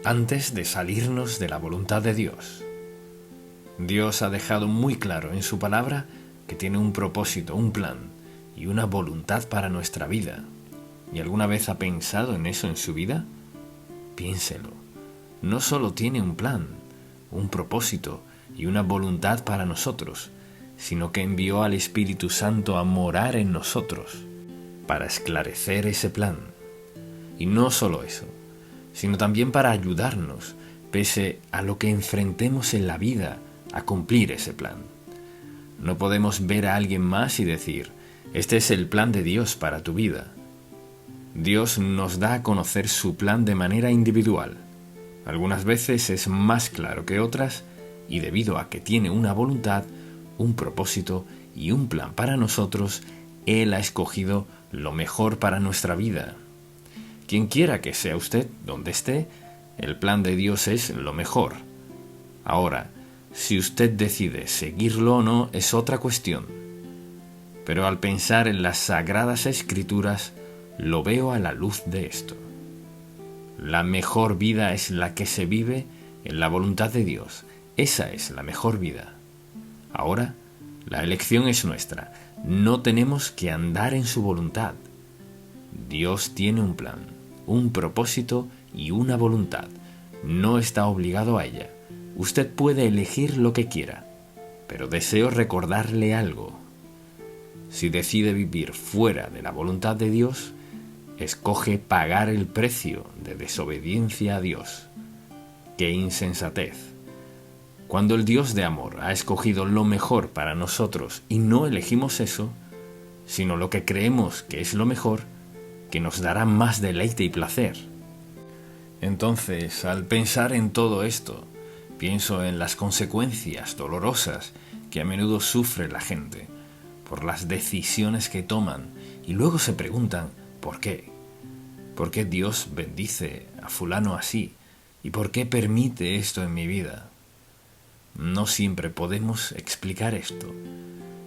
antes de salirnos de la voluntad de Dios. Dios ha dejado muy claro en su palabra que tiene un propósito, un plan y una voluntad para nuestra vida. ¿Y alguna vez ha pensado en eso en su vida? Piénselo. No solo tiene un plan, un propósito y una voluntad para nosotros, sino que envió al Espíritu Santo a morar en nosotros para esclarecer ese plan. Y no solo eso, sino también para ayudarnos, pese a lo que enfrentemos en la vida, a cumplir ese plan. No podemos ver a alguien más y decir, este es el plan de Dios para tu vida. Dios nos da a conocer su plan de manera individual. Algunas veces es más claro que otras, y debido a que tiene una voluntad, un propósito y un plan para nosotros, Él ha escogido lo mejor para nuestra vida. Quien quiera que sea usted, donde esté, el plan de Dios es lo mejor. Ahora, si usted decide seguirlo o no es otra cuestión. Pero al pensar en las Sagradas Escrituras, lo veo a la luz de esto. La mejor vida es la que se vive en la voluntad de Dios. Esa es la mejor vida. Ahora, la elección es nuestra. No tenemos que andar en su voluntad. Dios tiene un plan, un propósito y una voluntad. No está obligado a ella. Usted puede elegir lo que quiera, pero deseo recordarle algo. Si decide vivir fuera de la voluntad de Dios, escoge pagar el precio de desobediencia a Dios. ¡Qué insensatez! Cuando el Dios de amor ha escogido lo mejor para nosotros y no elegimos eso, sino lo que creemos que es lo mejor, que nos dará más deleite y placer. Entonces, al pensar en todo esto, pienso en las consecuencias dolorosas que a menudo sufre la gente por las decisiones que toman y luego se preguntan ¿por qué? ¿Por qué Dios bendice a fulano así? ¿Y por qué permite esto en mi vida? No siempre podemos explicar esto,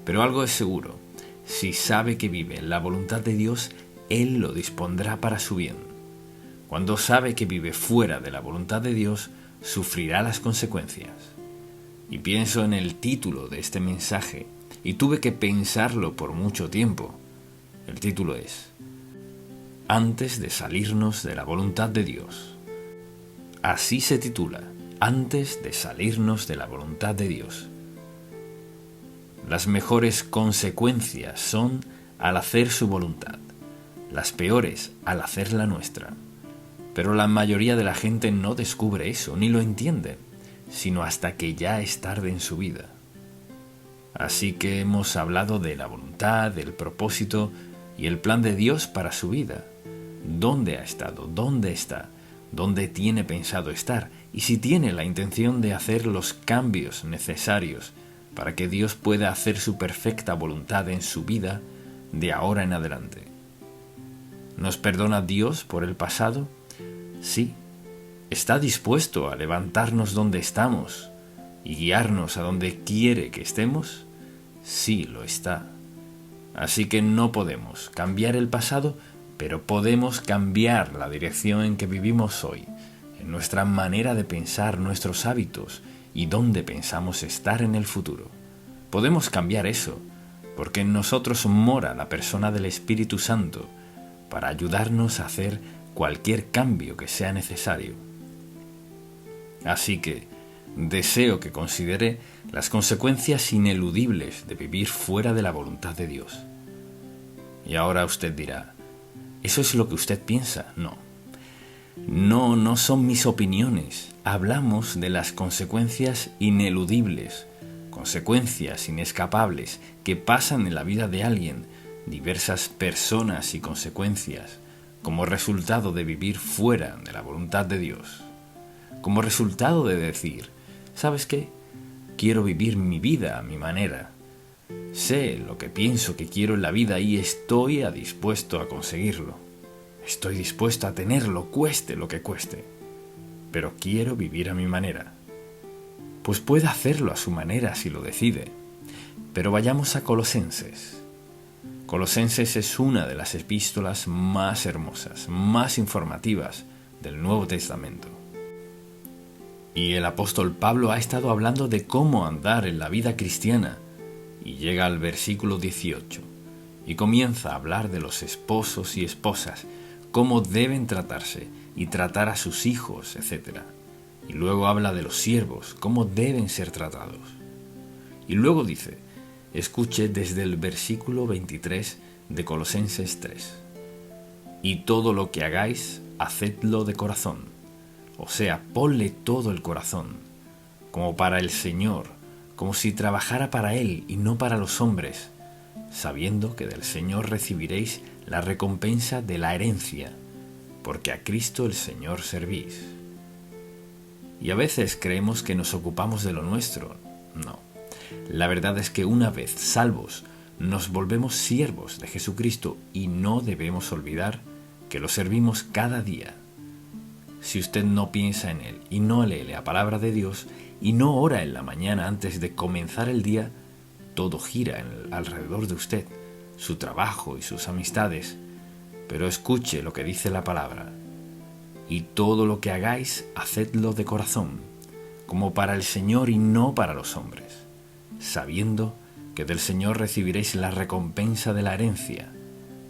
pero algo es seguro. Si sabe que vive en la voluntad de Dios, Él lo dispondrá para su bien. Cuando sabe que vive fuera de la voluntad de Dios, sufrirá las consecuencias. Y pienso en el título de este mensaje, y tuve que pensarlo por mucho tiempo. El título es Antes de salirnos de la voluntad de Dios. Así se titula, Antes de salirnos de la voluntad de Dios. Las mejores consecuencias son al hacer su voluntad, las peores al hacer la nuestra. Pero la mayoría de la gente no descubre eso, ni lo entiende, sino hasta que ya es tarde en su vida. Así que hemos hablado de la voluntad, del propósito y el plan de Dios para su vida. ¿Dónde ha estado? ¿Dónde está? ¿Dónde tiene pensado estar? Y si tiene la intención de hacer los cambios necesarios para que Dios pueda hacer su perfecta voluntad en su vida de ahora en adelante. ¿Nos perdona Dios por el pasado? Sí. ¿Está dispuesto a levantarnos donde estamos y guiarnos a donde quiere que estemos? Sí, lo está. Así que no podemos cambiar el pasado, pero podemos cambiar la dirección en que vivimos hoy, en nuestra manera de pensar, nuestros hábitos y dónde pensamos estar en el futuro. Podemos cambiar eso, porque en nosotros mora la persona del Espíritu Santo para ayudarnos a hacer cualquier cambio que sea necesario. Así que deseo que considere las consecuencias ineludibles de vivir fuera de la voluntad de Dios. Y ahora usted dirá, ¿eso es lo que usted piensa? No. No son mis opiniones. Hablamos de las consecuencias ineludibles, consecuencias inescapables que pasan en la vida de alguien, diversas personas y consecuencias, como resultado de vivir fuera de la voluntad de Dios. Como resultado de decir, ¿sabes qué? Quiero vivir mi vida a mi manera. Sé lo que pienso que quiero en la vida y estoy dispuesto a conseguirlo. Estoy dispuesto a tenerlo, cueste lo que cueste. Pero quiero vivir a mi manera. Pues puede hacerlo a su manera si lo decide. Pero vayamos a Colosenses. Colosenses es una de las epístolas más hermosas, más informativas del Nuevo Testamento. Y el apóstol Pablo ha estado hablando de cómo andar en la vida cristiana, y llega al versículo 18, y comienza a hablar de los esposos y esposas, cómo deben tratarse y tratar a sus hijos, etc. Y luego habla de los siervos, cómo deben ser tratados. Y luego dice, escuche desde el versículo 23 de Colosenses 3. Y todo lo que hagáis, hacedlo de corazón. O sea, ponle todo el corazón, como para el Señor, como si trabajara para Él y no para los hombres, sabiendo que del Señor recibiréis la recompensa de la herencia, porque a Cristo el Señor servís. Y a veces creemos que nos ocupamos de lo nuestro. No. La verdad es que una vez salvos, nos volvemos siervos de Jesucristo y no debemos olvidar que lo servimos cada día. Si usted no piensa en Él y no lee la palabra de Dios y no ora en la mañana antes de comenzar el día, todo gira alrededor de usted, su trabajo y sus amistades. Pero escuche lo que dice la palabra. Y todo lo que hagáis, hacedlo de corazón, como para el Señor y no para los hombres, sabiendo que del Señor recibiréis la recompensa de la herencia,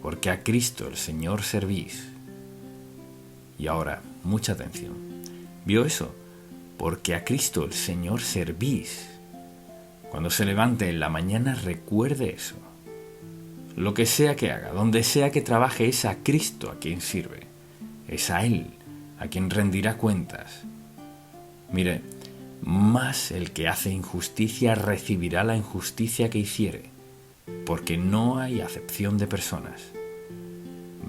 porque a Cristo el Señor servís. Y ahora, mucha atención. ¿Vio eso? Porque a Cristo el Señor servís. Cuando se levante en la mañana, recuerde eso. Lo que sea que haga, donde sea que trabaje, es a Cristo a quien sirve. Es a Él a quien rendirá cuentas. Mire, más el que hace injusticia recibirá la injusticia que hiciere, porque no hay acepción de personas.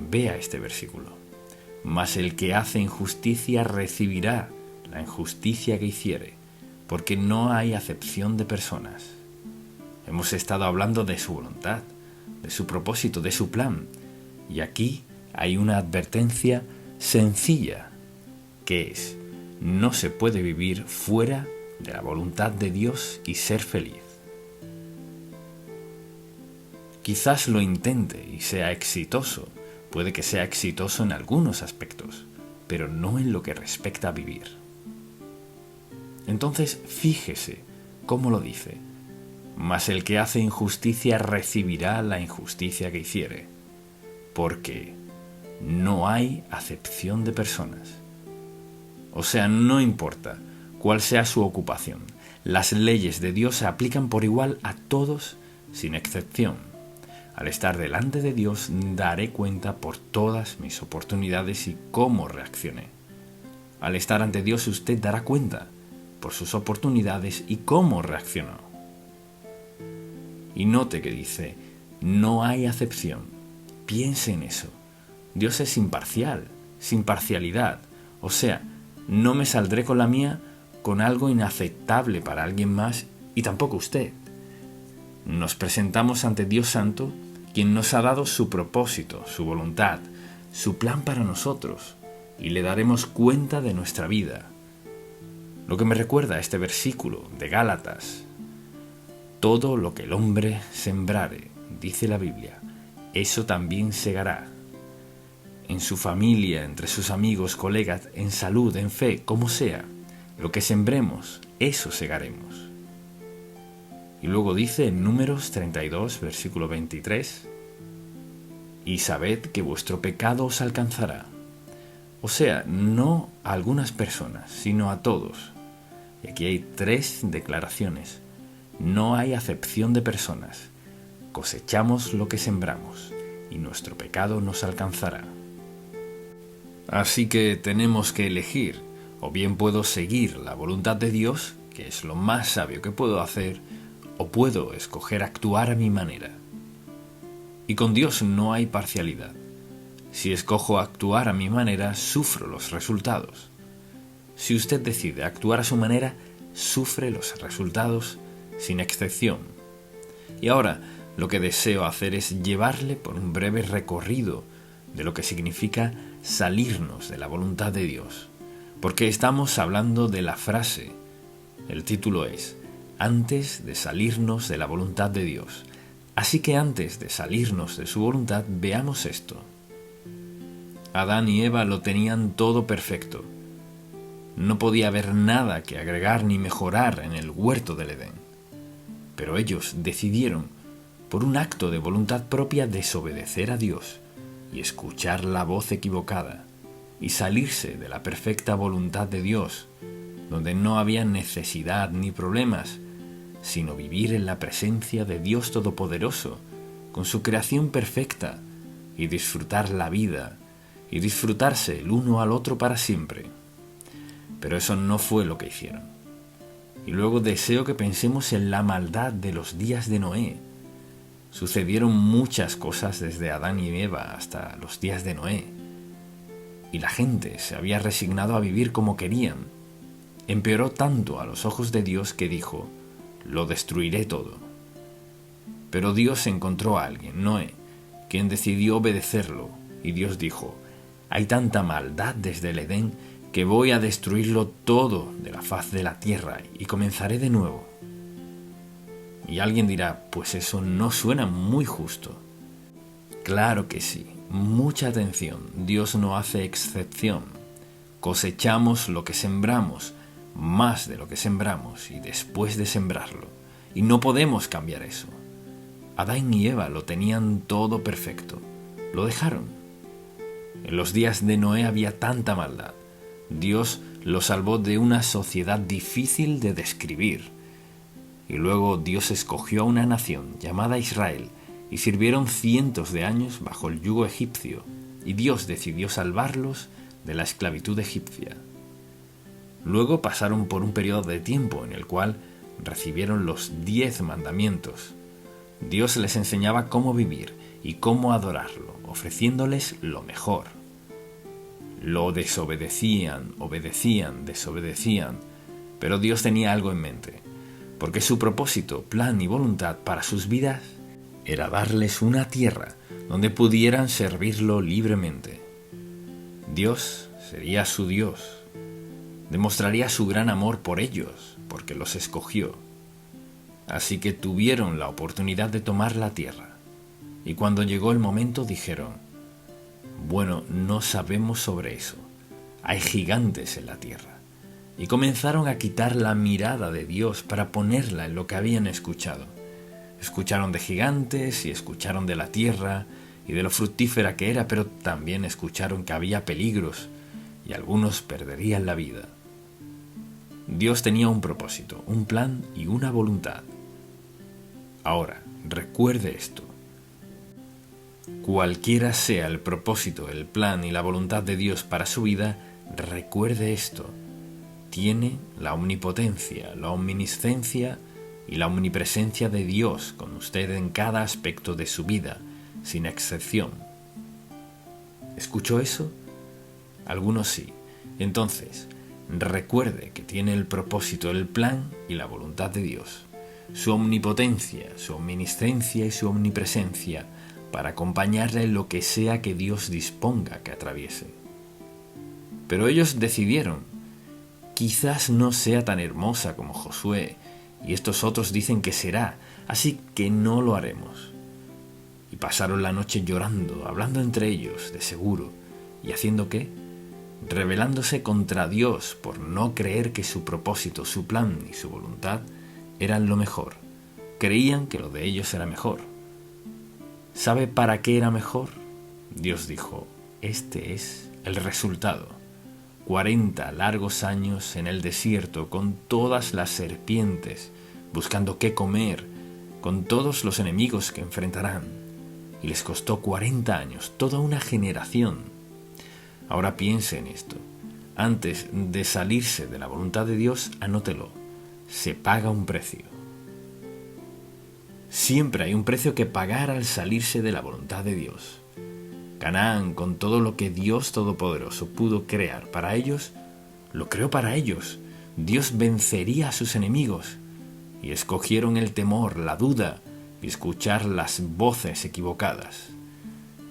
Vea este versículo. Mas el que hace injusticia recibirá la injusticia que hiciere, porque no hay acepción de personas. Hemos estado hablando de su voluntad, de su propósito, de su plan, y aquí hay una advertencia sencilla, que es: no se puede vivir fuera de la voluntad de Dios y ser feliz. Quizás lo intente y sea exitoso, puede que sea exitoso en algunos aspectos, pero no en lo que respecta a vivir. Entonces, fíjese cómo lo dice: mas el que hace injusticia recibirá la injusticia que hiciere, porque no hay acepción de personas. O sea, no importa cuál sea su ocupación, las leyes de Dios se aplican por igual a todos sin excepción. Al estar delante de Dios daré cuenta por todas mis oportunidades y cómo reaccioné. Al estar ante Dios usted dará cuenta por sus oportunidades y cómo reaccionó. Y note que dice, no hay acepción. Piense en eso. Dios es imparcial, sin parcialidad. O sea, no me saldré con la mía con algo inaceptable para alguien más y tampoco usted. Nos presentamos ante Dios Santo, quien nos ha dado su propósito, su voluntad, su plan para nosotros, y le daremos cuenta de nuestra vida. Lo que me recuerda a este versículo de Gálatas: todo lo que el hombre sembrare, dice la Biblia, eso también segará. En su familia, entre sus amigos, colegas, en salud, en fe, como sea, lo que sembremos, eso segaremos. Y luego dice en Números 32, versículo 23, y sabed que vuestro pecado os alcanzará. O sea, no a algunas personas, sino a todos. Y aquí hay 3 declaraciones. No hay acepción de personas. Cosechamos lo que sembramos, y nuestro pecado nos alcanzará. Así que tenemos que elegir: o bien puedo seguir la voluntad de Dios, que es lo más sabio que puedo hacer, o puedo escoger actuar a mi manera. Y con Dios no hay parcialidad. Si escojo actuar a mi manera, sufro los resultados. Si usted decide actuar a su manera, sufre los resultados sin excepción. Y ahora, lo que deseo hacer es llevarle por un breve recorrido de lo que significa salirnos de la voluntad de Dios, porque estamos hablando de la frase. El título es antes de salirnos de la voluntad de Dios. Así que antes de salirnos de su voluntad, veamos esto. Adán y Eva lo tenían todo perfecto, No podía haber nada que agregar ni mejorar en el huerto del Edén. Pero ellos decidieron, por un acto de voluntad propia, desobedecer a Dios y escuchar la voz equivocada y salirse de la perfecta voluntad de Dios, donde no había necesidad ni problemas, sino vivir en la presencia de Dios Todopoderoso, con su creación perfecta, y disfrutar la vida, y disfrutarse el uno al otro para siempre. Pero eso no fue lo que hicieron. Y luego deseo que pensemos en la maldad de los días de Noé. Sucedieron muchas cosas desde Adán y Eva hasta los días de Noé. Y la gente se había resignado a vivir como querían. Empeoró tanto a los ojos de Dios que dijo: lo destruiré todo. Pero Dios encontró a alguien, Noé, quien decidió obedecerlo, y Dios dijo: hay tanta maldad desde el Edén que voy a destruirlo todo de la faz de la tierra y comenzaré de nuevo. Y alguien dirá: pues eso no suena muy justo. Claro que sí, mucha atención, Dios no hace excepción. Cosechamos lo que sembramos, más de lo que sembramos y después de sembrarlo, y no podemos cambiar eso. Adán y Eva lo tenían todo perfecto, lo dejaron. En los días de Noé había tanta maldad. Dios lo salvó de una sociedad difícil de describir. Y luego Dios escogió a una nación llamada Israel y sirvieron cientos de años bajo el yugo egipcio, y Dios decidió salvarlos de la esclavitud egipcia. Luego pasaron por un periodo de tiempo en el cual recibieron los 10 mandamientos. Dios les enseñaba cómo vivir y cómo adorarlo, ofreciéndoles lo mejor. Lo desobedecían, obedecían, desobedecían, pero Dios tenía algo en mente, porque su propósito, plan y voluntad para sus vidas era darles una tierra donde pudieran servirlo libremente. Dios sería su Dios. Demostraría su gran amor por ellos, porque los escogió. Así que tuvieron la oportunidad de tomar la tierra. Y cuando llegó el momento dijeron: bueno, no sabemos sobre eso. Hay gigantes en la tierra. Y comenzaron a quitar la mirada de Dios para ponerla en lo que habían escuchado. Escucharon de gigantes y escucharon de la tierra y de lo fructífera que era, pero también escucharon que había peligros y algunos perderían la vida. Dios tenía un propósito, un plan y una voluntad. Ahora, recuerde esto. Cualquiera sea el propósito, el plan y la voluntad de Dios para su vida, recuerde esto. Tiene la omnipotencia, la omniscencia y la omnipresencia de Dios con usted en cada aspecto de su vida, sin excepción. ¿Escuchó eso? Algunos sí. Entonces, recuerde que tiene el propósito, el plan y la voluntad de Dios, su omnipotencia, su omniscencia y su omnipresencia para acompañarle en lo que sea que Dios disponga que atraviese. Pero ellos decidieron: quizás no sea tan hermosa como Josué, y estos otros dicen que será, así que no lo haremos. Y pasaron la noche llorando, hablando entre ellos, de seguro, ¿y haciendo qué? Rebelándose contra Dios por no creer que su propósito, su plan y su voluntad eran lo mejor. Creían que lo de ellos era mejor. ¿Sabe para qué era mejor? Dios dijo: este es el resultado. 40 largos años en el desierto con todas las serpientes, buscando qué comer, con todos los enemigos que enfrentarán. Y les costó 40 años, toda una generación. Ahora piense en esto. Antes de salirse de la voluntad de Dios, anótelo. Se paga un precio. Siempre hay un precio que pagar al salirse de la voluntad de Dios. Canaán, con todo lo que Dios Todopoderoso pudo crear para ellos, lo creó para ellos. Dios vencería a sus enemigos. Y escogieron el temor, la duda y escuchar las voces equivocadas.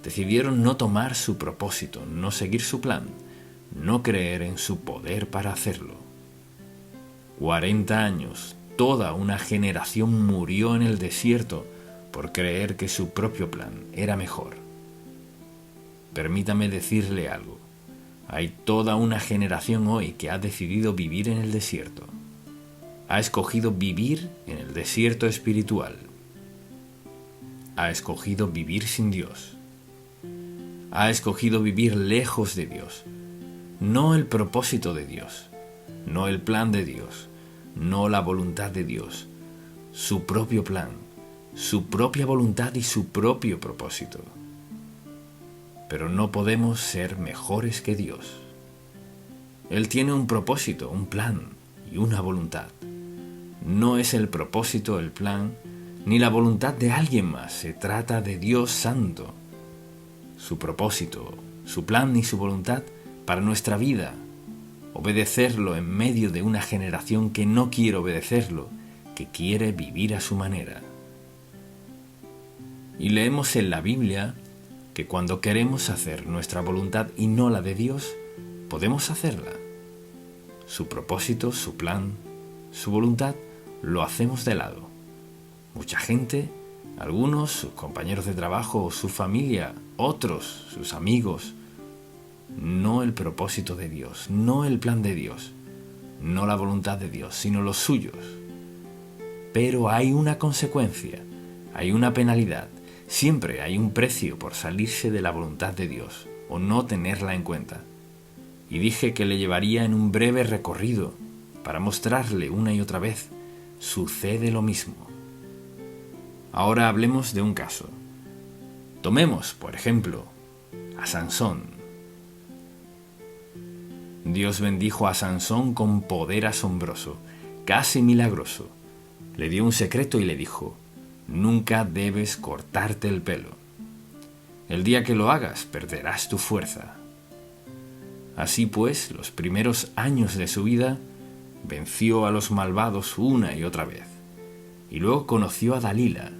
Decidieron no tomar su propósito, no seguir su plan, no creer en su poder para hacerlo. 40 años, toda una generación murió en el desierto por creer que su propio plan era mejor. Permítame decirle algo. Hay toda una generación hoy que ha decidido vivir en el desierto. Ha escogido vivir en el desierto espiritual. Ha escogido vivir sin Dios. Ha escogido vivir lejos de Dios. No el propósito de Dios, no el plan de Dios, no la voluntad de Dios, su propio plan, su propia voluntad y su propio propósito. Pero no podemos ser mejores que Dios. Él tiene un propósito, un plan y una voluntad. No es el propósito, el plan, ni la voluntad de alguien más. Se trata de Dios Santo. Su propósito, su plan y su voluntad para nuestra vida. Obedecerlo en medio de una generación que no quiere obedecerlo, que quiere vivir a su manera. Y leemos en la Biblia que cuando queremos hacer nuestra voluntad y no la de Dios, podemos hacerla. Su propósito, su plan, su voluntad, lo hacemos de lado. Mucha gente, algunos, sus compañeros de trabajo, su familia, otros, sus amigos, no el propósito de Dios, no el plan de Dios, no la voluntad de Dios, sino los suyos. Pero hay una consecuencia, hay una penalidad. Siempre hay un precio por salirse de la voluntad de Dios o no tenerla en cuenta. Y dije que le llevaría en un breve recorrido para mostrarle una y otra vez. Sucede lo mismo. Ahora hablemos de un caso. Tomemos, por ejemplo, a Sansón. Dios bendijo a Sansón con poder asombroso, casi milagroso. Le dio un secreto y le dijo: nunca debes cortarte el pelo. El día que lo hagas, perderás tu fuerza. Así pues, los primeros años de su vida, venció a los malvados una y otra vez. Y luego conoció a Dalila.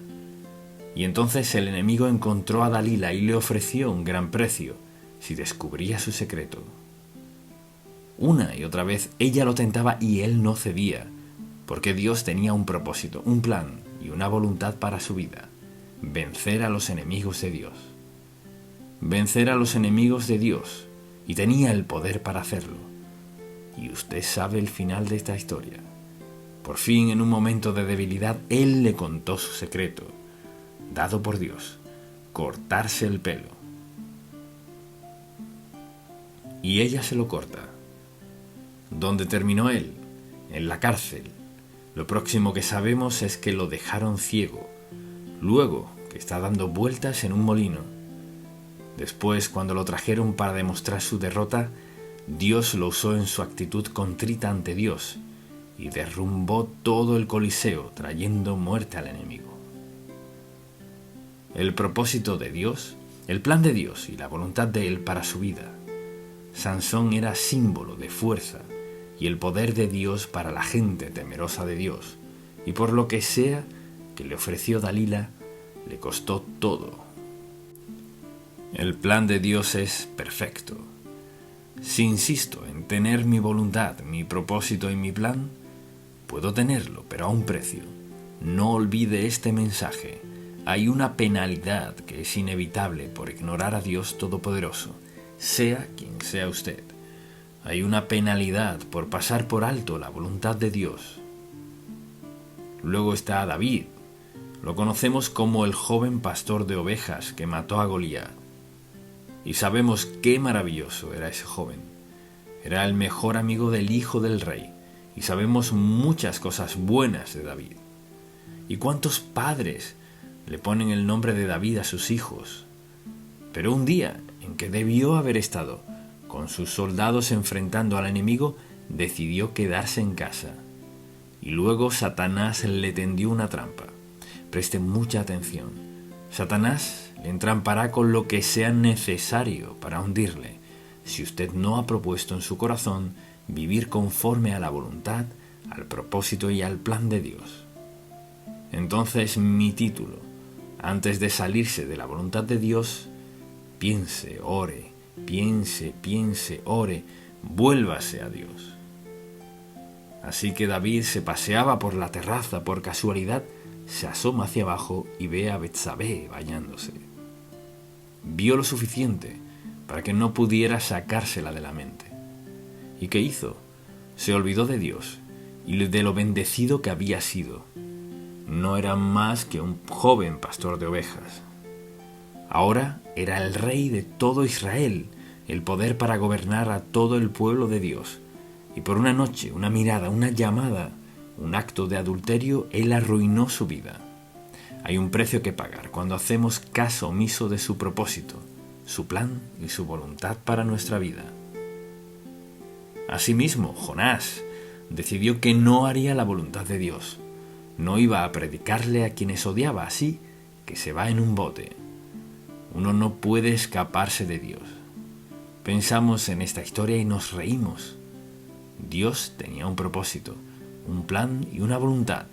Y entonces el enemigo encontró a Dalila y le ofreció un gran precio si descubría su secreto. Una y otra vez ella lo tentaba y él no cedía, porque Dios tenía un propósito, un plan y una voluntad para su vida: vencer a los enemigos de Dios. Vencer a los enemigos de Dios, y tenía el poder para hacerlo. Y usted sabe el final de esta historia. Por fin, en un momento de debilidad, él le contó su secreto, dado por Dios: cortarse el pelo. Y ella se lo corta. ¿Dónde terminó él? En la cárcel. Lo próximo que sabemos es que lo dejaron ciego, luego que está dando vueltas en un molino. Después, cuando lo trajeron para demostrar su derrota, Dios lo usó en su actitud contrita ante Dios y derrumbó todo el Coliseo, trayendo muerte al enemigo. El propósito de Dios, el plan de Dios y la voluntad de Él para su vida. Sansón era símbolo de fuerza y el poder de Dios para la gente temerosa de Dios, y por lo que sea que le ofreció Dalila, le costó todo. El plan de Dios es perfecto. Si insisto en tener mi voluntad, mi propósito y mi plan, puedo tenerlo, pero a un precio. No olvide este mensaje. Hay una penalidad que es inevitable por ignorar a Dios Todopoderoso, sea quien sea usted. Hay una penalidad por pasar por alto la voluntad de Dios. Luego está David. Lo conocemos como el joven pastor de ovejas que mató a Goliat. Y sabemos qué maravilloso era ese joven. Era el mejor amigo del hijo del rey. Y sabemos muchas cosas buenas de David. ¿Y cuántos padres le ponen el nombre de David a sus hijos? Pero un día en que debió haber estado con sus soldados enfrentando al enemigo, decidió quedarse en casa. Y luego Satanás le tendió una trampa. Preste mucha atención. Satanás le entrampará con lo que sea necesario para hundirle, si usted no ha propuesto en su corazón vivir conforme a la voluntad, al propósito y al plan de Dios. Entonces mi título, antes de salirse de la voluntad de Dios, piense, ore, piense, ore, vuélvase a Dios. Así que David se paseaba por la terraza por casualidad, se asoma hacia abajo y ve a Betsabé bañándose. Vio lo suficiente para que no pudiera sacársela de la mente. ¿Y qué hizo? Se olvidó de Dios y de lo bendecido que había sido. No era más que un joven pastor de ovejas. Ahora era el rey de todo Israel, el poder para gobernar a todo el pueblo de Dios. Y por una noche, una mirada, una llamada, un acto de adulterio, él arruinó su vida. Hay un precio que pagar cuando hacemos caso omiso de su propósito, su plan y su voluntad para nuestra vida. Asimismo, Jonás decidió que no haría la voluntad de Dios. No iba a predicarle a quienes odiaba, así que se va en un bote. Uno no puede escaparse de Dios. Pensamos en esta historia y nos reímos. Dios tenía un propósito, un plan y una voluntad.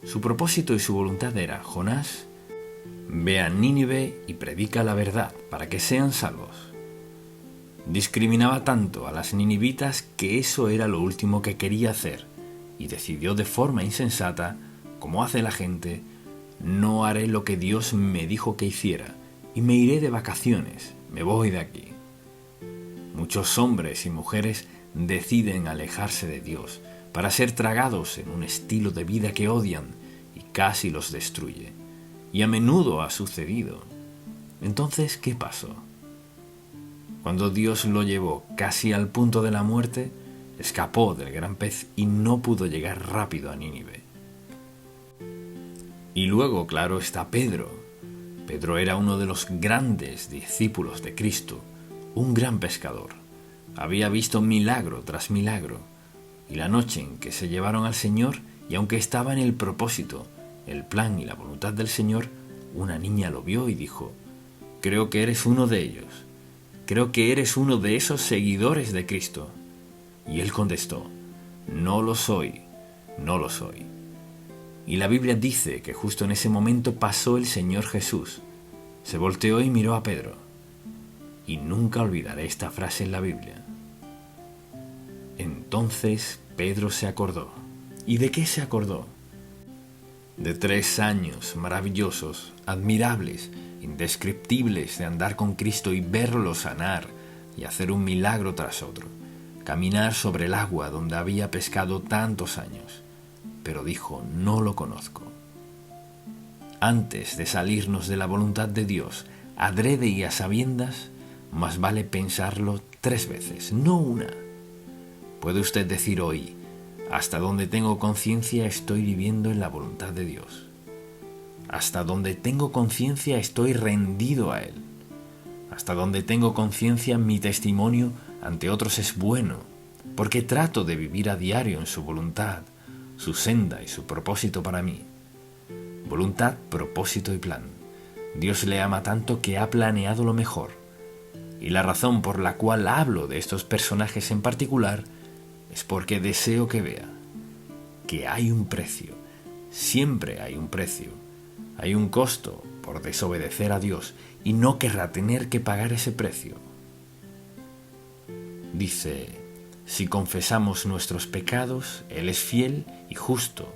Su propósito y su voluntad era: Jonás, ve a Nínive y predica la verdad para que sean salvos. Discriminaba tanto a las ninivitas que eso era lo último que quería hacer, y decidió de forma insensata, como hace la gente: no haré lo que Dios me dijo que hiciera, y me iré de vacaciones, me voy de aquí. Muchos hombres y mujeres deciden alejarse de Dios para ser tragados en un estilo de vida que odian y casi los destruye. Y a menudo ha sucedido. Entonces, ¿qué pasó? Cuando Dios lo llevó casi al punto de la muerte, escapó del gran pez y no pudo llegar rápido a Nínive. Y luego, claro, está Pedro. Pedro era uno de los grandes discípulos de Cristo, un gran pescador. Había visto milagro tras milagro. Y la noche en que se llevaron al Señor, y aunque estaba en el propósito, el plan y la voluntad del Señor, una niña lo vio y dijo: creo que eres uno de ellos. Creo que eres uno de esos seguidores de Cristo. Y él contestó: no lo soy, no lo soy. Y la Biblia dice que justo en ese momento pasó el Señor Jesús. Se volteó y miró a Pedro. Y nunca olvidaré esta frase en la Biblia. Entonces Pedro se acordó. ¿Y de qué se acordó? De 3 años maravillosos, admirables, indescriptibles de andar con Cristo y verlo sanar y hacer un milagro tras otro, caminar sobre el agua donde había pescado tantos años. Pero dijo: no lo conozco. Antes de salirnos de la voluntad de Dios, adrede y a sabiendas, más vale pensarlo 3 veces, no una. Puede usted decir hoy: hasta donde tengo conciencia estoy viviendo en la voluntad de Dios. Hasta donde tengo conciencia estoy rendido a Él. Hasta donde tengo conciencia mi testimonio ante otros es bueno, porque trato de vivir a diario en su voluntad, su senda y su propósito para mí. Voluntad, propósito y plan. Dios le ama tanto que ha planeado lo mejor. Y la razón por la cual hablo de estos personajes en particular es porque deseo que vea que hay un precio, siempre hay un precio, hay un costo por desobedecer a Dios y no querrá tener que pagar ese precio. Dice: si confesamos nuestros pecados, Él es fiel y justo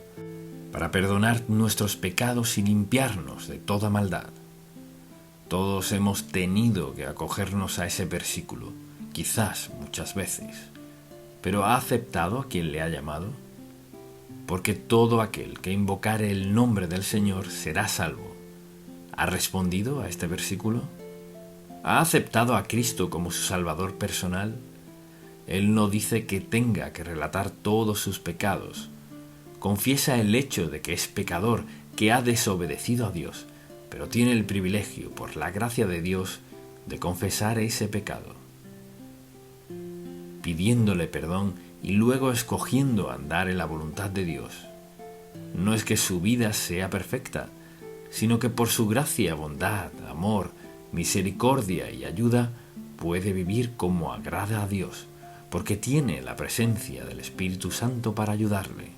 para perdonar nuestros pecados y limpiarnos de toda maldad. Todos hemos tenido que acogernos a ese versículo, quizás muchas veces. ¿Pero ha aceptado a quien le ha llamado? Porque todo aquel que invocare el nombre del Señor será salvo. ¿Ha respondido a este versículo? ¿Ha aceptado a Cristo como su Salvador personal? Él no dice que tenga que relatar todos sus pecados. Confiesa el hecho de que es pecador, que ha desobedecido a Dios, pero tiene el privilegio, por la gracia de Dios, de confesar ese pecado, pidiéndole perdón y luego escogiendo andar en la voluntad de Dios. No es que su vida sea perfecta, sino que por su gracia, bondad, amor, misericordia y ayuda puede vivir como agrada a Dios, porque tiene la presencia del Espíritu Santo para ayudarle.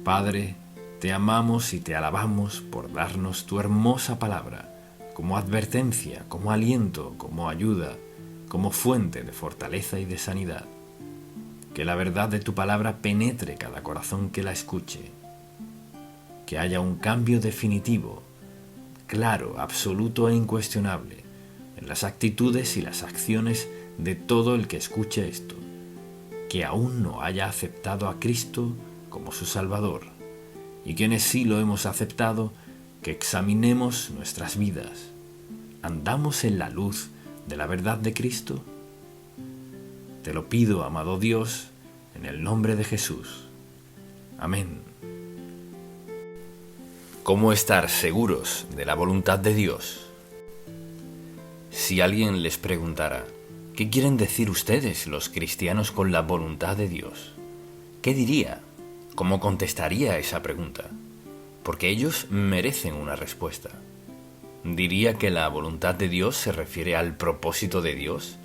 Padre, te amamos y te alabamos por darnos tu hermosa palabra, como advertencia, como aliento, como ayuda, como fuente de fortaleza y de sanidad. Que la verdad de tu palabra penetre cada corazón que la escuche. Que haya un cambio definitivo, claro, absoluto e incuestionable en las actitudes y las acciones de todo el que escuche esto, que aún no haya aceptado a Cristo como su Salvador, y quienes sí lo hemos aceptado, que examinemos nuestras vidas. ¿Andamos en la luz de la verdad de Cristo? Te lo pido, amado Dios, en el nombre de Jesús. Amén. ¿Cómo estar seguros de la voluntad de Dios? Si alguien les preguntara, ¿qué quieren decir ustedes, los cristianos, con la voluntad de Dios? ¿Qué diría? ¿Cómo contestaría esa pregunta? Porque ellos merecen una respuesta. ¿Diría que la voluntad de Dios se refiere al propósito de Dios?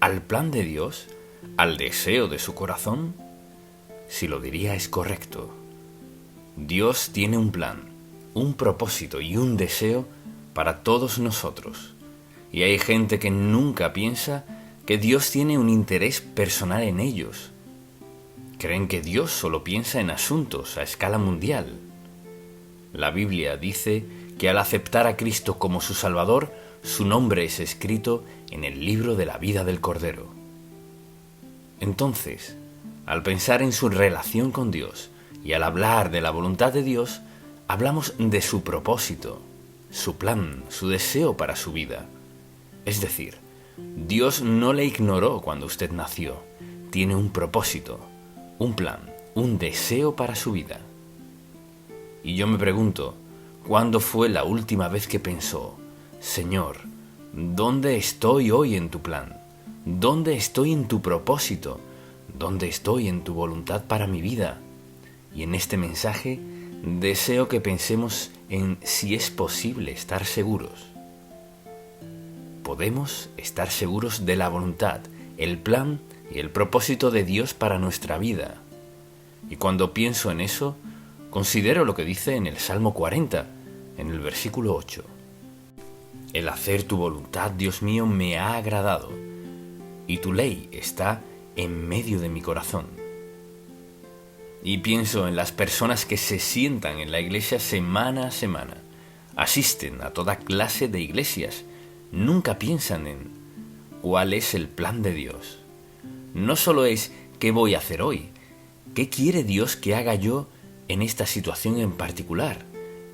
¿Al plan de Dios? ¿Al deseo de su corazón? Si lo diría es correcto. Dios tiene un plan, un propósito y un deseo para todos nosotros. Y hay gente que nunca piensa que Dios tiene un interés personal en ellos. Creen que Dios solo piensa en asuntos a escala mundial. La Biblia dice que al aceptar a Cristo como su Salvador, su nombre es escrito en el libro de la vida del Cordero. Entonces, al pensar en su relación con Dios y al hablar de la voluntad de Dios, hablamos de su propósito, su plan, su deseo para su vida. Es decir, Dios no le ignoró cuando usted nació. Tiene un propósito, un plan, un deseo para su vida. Y yo me pregunto, ¿cuándo fue la última vez que pensó, Señor, ¿dónde estoy hoy en tu plan? ¿Dónde estoy en tu propósito? ¿Dónde estoy en tu voluntad para mi vida? Y en este mensaje deseo que pensemos en si es posible estar seguros. Podemos estar seguros de la voluntad, el plan y el propósito de Dios para nuestra vida. Y cuando pienso en eso, considero lo que dice en el Salmo 40, en el versículo 8. El hacer tu voluntad, Dios mío, me ha agradado, y tu ley está en medio de mi corazón. Y pienso en las personas que se sientan en la iglesia semana a semana, asisten a toda clase de iglesias, nunca piensan en cuál es el plan de Dios. No solo es qué voy a hacer hoy, qué quiere Dios que haga yo en esta situación en particular,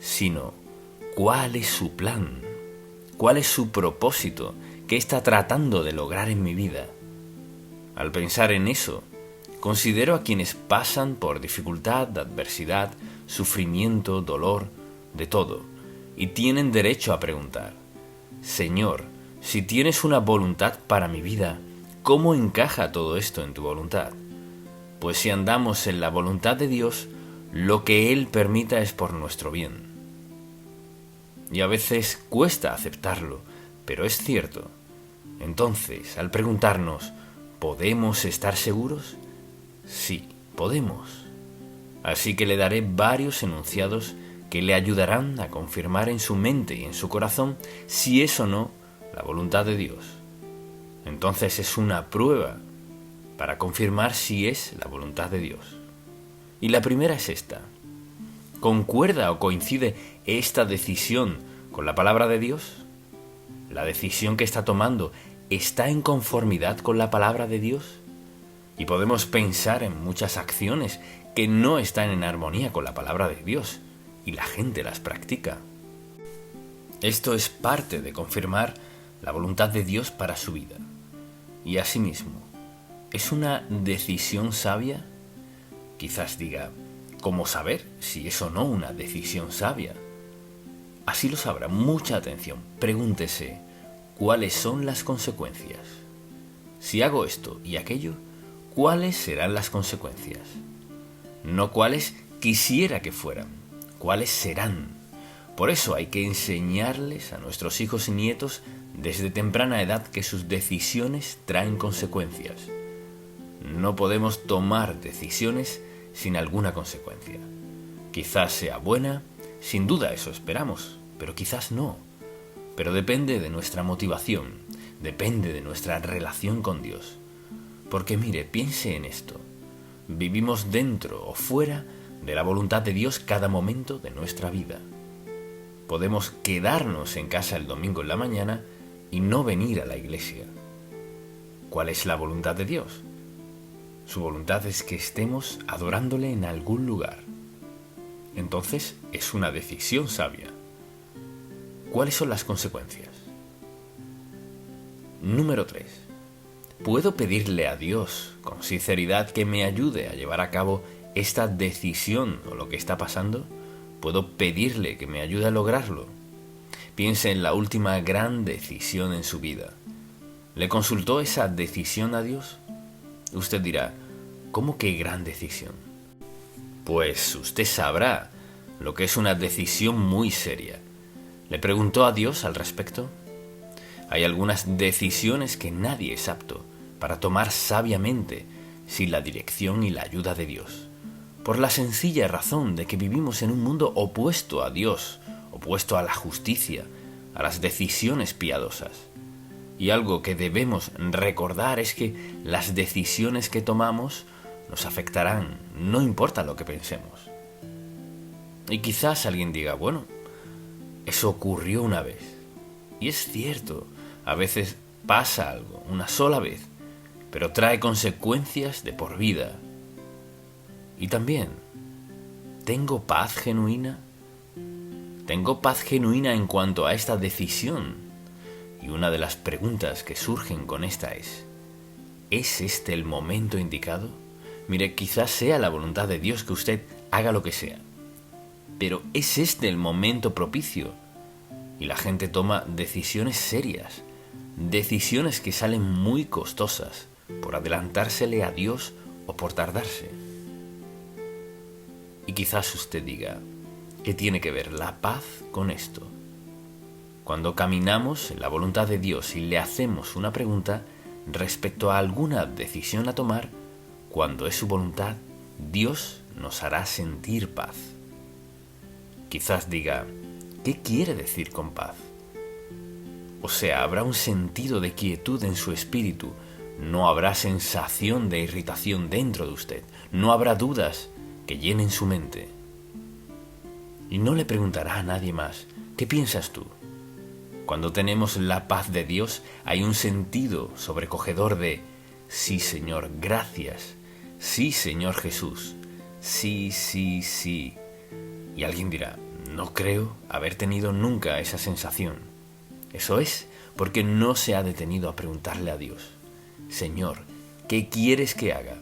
sino cuál es su plan, cuál es su propósito, qué está tratando de lograr en mi vida. Al pensar en eso, considero a quienes pasan por dificultad, adversidad, sufrimiento, dolor, de todo, y tienen derecho a preguntar, Señor, si tienes una voluntad para mi vida, ¿cómo encaja todo esto en tu voluntad? Pues si andamos en la voluntad de Dios, lo que Él permita es por nuestro bien. Y a veces cuesta aceptarlo, pero es cierto. Entonces, al preguntarnos, ¿podemos estar seguros? Sí, podemos. Así que le daré varios enunciados que le ayudarán a confirmar en su mente y en su corazón si es o no la voluntad de Dios. Entonces es una prueba para confirmar si es la voluntad de Dios. Y la primera es esta. ¿Concuerda o coincide esta decisión con la palabra de Dios? ¿La decisión que está tomando está en conformidad con la palabra de Dios? Y podemos pensar en muchas acciones que no están en armonía con la palabra de Dios, y la gente las practica. Esto es parte de confirmar la voluntad de Dios para su vida. Y asimismo, ¿es una decisión sabia? Quizás diga, ¿cómo saber si es o no una decisión sabia? Así lo sabrá. Mucha atención. Pregúntese, ¿cuáles son las consecuencias? Si hago esto y aquello, ¿cuáles serán las consecuencias? No cuáles quisiera que fueran, cuáles serán. Por eso hay que enseñarles a nuestros hijos y nietos desde temprana edad que sus decisiones traen consecuencias. No podemos tomar decisiones sin alguna consecuencia. Quizás sea buena, sin duda eso esperamos, pero quizás no. Pero depende de nuestra motivación, depende de nuestra relación con Dios. Porque mire, piense en esto. Vivimos dentro o fuera de la voluntad de Dios cada momento de nuestra vida. Podemos quedarnos en casa el domingo en la mañana y no venir a la iglesia. ¿Cuál es la voluntad de Dios? Su voluntad es que estemos adorándole en algún lugar. Entonces es una decisión sabia. ¿Cuáles son las consecuencias? Número 3. ¿Puedo pedirle a Dios con sinceridad que me ayude a llevar a cabo esta decisión o lo que está pasando? ¿Puedo pedirle que me ayude a lograrlo? Piense en la última gran decisión en su vida. ¿Le consultó esa decisión a Dios? Usted dirá, ¿cómo que gran decisión? Pues usted sabrá lo que es una decisión muy seria. ¿Le preguntó a Dios al respecto? Hay algunas decisiones que nadie es apto para tomar sabiamente sin la dirección y la ayuda de Dios, por la sencilla razón de que vivimos en un mundo opuesto a Dios, opuesto a la justicia, a las decisiones piadosas. Y algo que debemos recordar es que las decisiones que tomamos nos afectarán, no importa lo que pensemos. Y quizás alguien diga, bueno, eso ocurrió una vez. Y es cierto, a veces pasa algo, una sola vez, pero trae consecuencias de por vida. Y también, ¿tengo paz genuina? ¿Tengo paz genuina en cuanto a esta decisión? Y una de las preguntas que surgen con esta ¿es este el momento indicado? Mire, quizás sea la voluntad de Dios que usted haga lo que sea, pero ¿es este el momento propicio? Y la gente toma decisiones serias, decisiones que salen muy costosas, por adelantársele a Dios o por tardarse. Y quizás usted diga, ¿qué tiene que ver la paz con esto? Cuando caminamos en la voluntad de Dios y le hacemos una pregunta respecto a alguna decisión a tomar, cuando es su voluntad, Dios nos hará sentir paz. Quizás diga, ¿qué quiere decir con paz? O sea, habrá un sentido de quietud en su espíritu, no habrá sensación de irritación dentro de usted, no habrá dudas que llenen su mente. Y no le preguntará a nadie más, ¿qué piensas tú? Cuando tenemos la paz de Dios, hay un sentido sobrecogedor de, sí Señor, gracias, sí Señor Jesús, sí, sí, sí. Y alguien dirá, no creo haber tenido nunca esa sensación. Eso es porque no se ha detenido a preguntarle a Dios, Señor, ¿qué quieres que haga?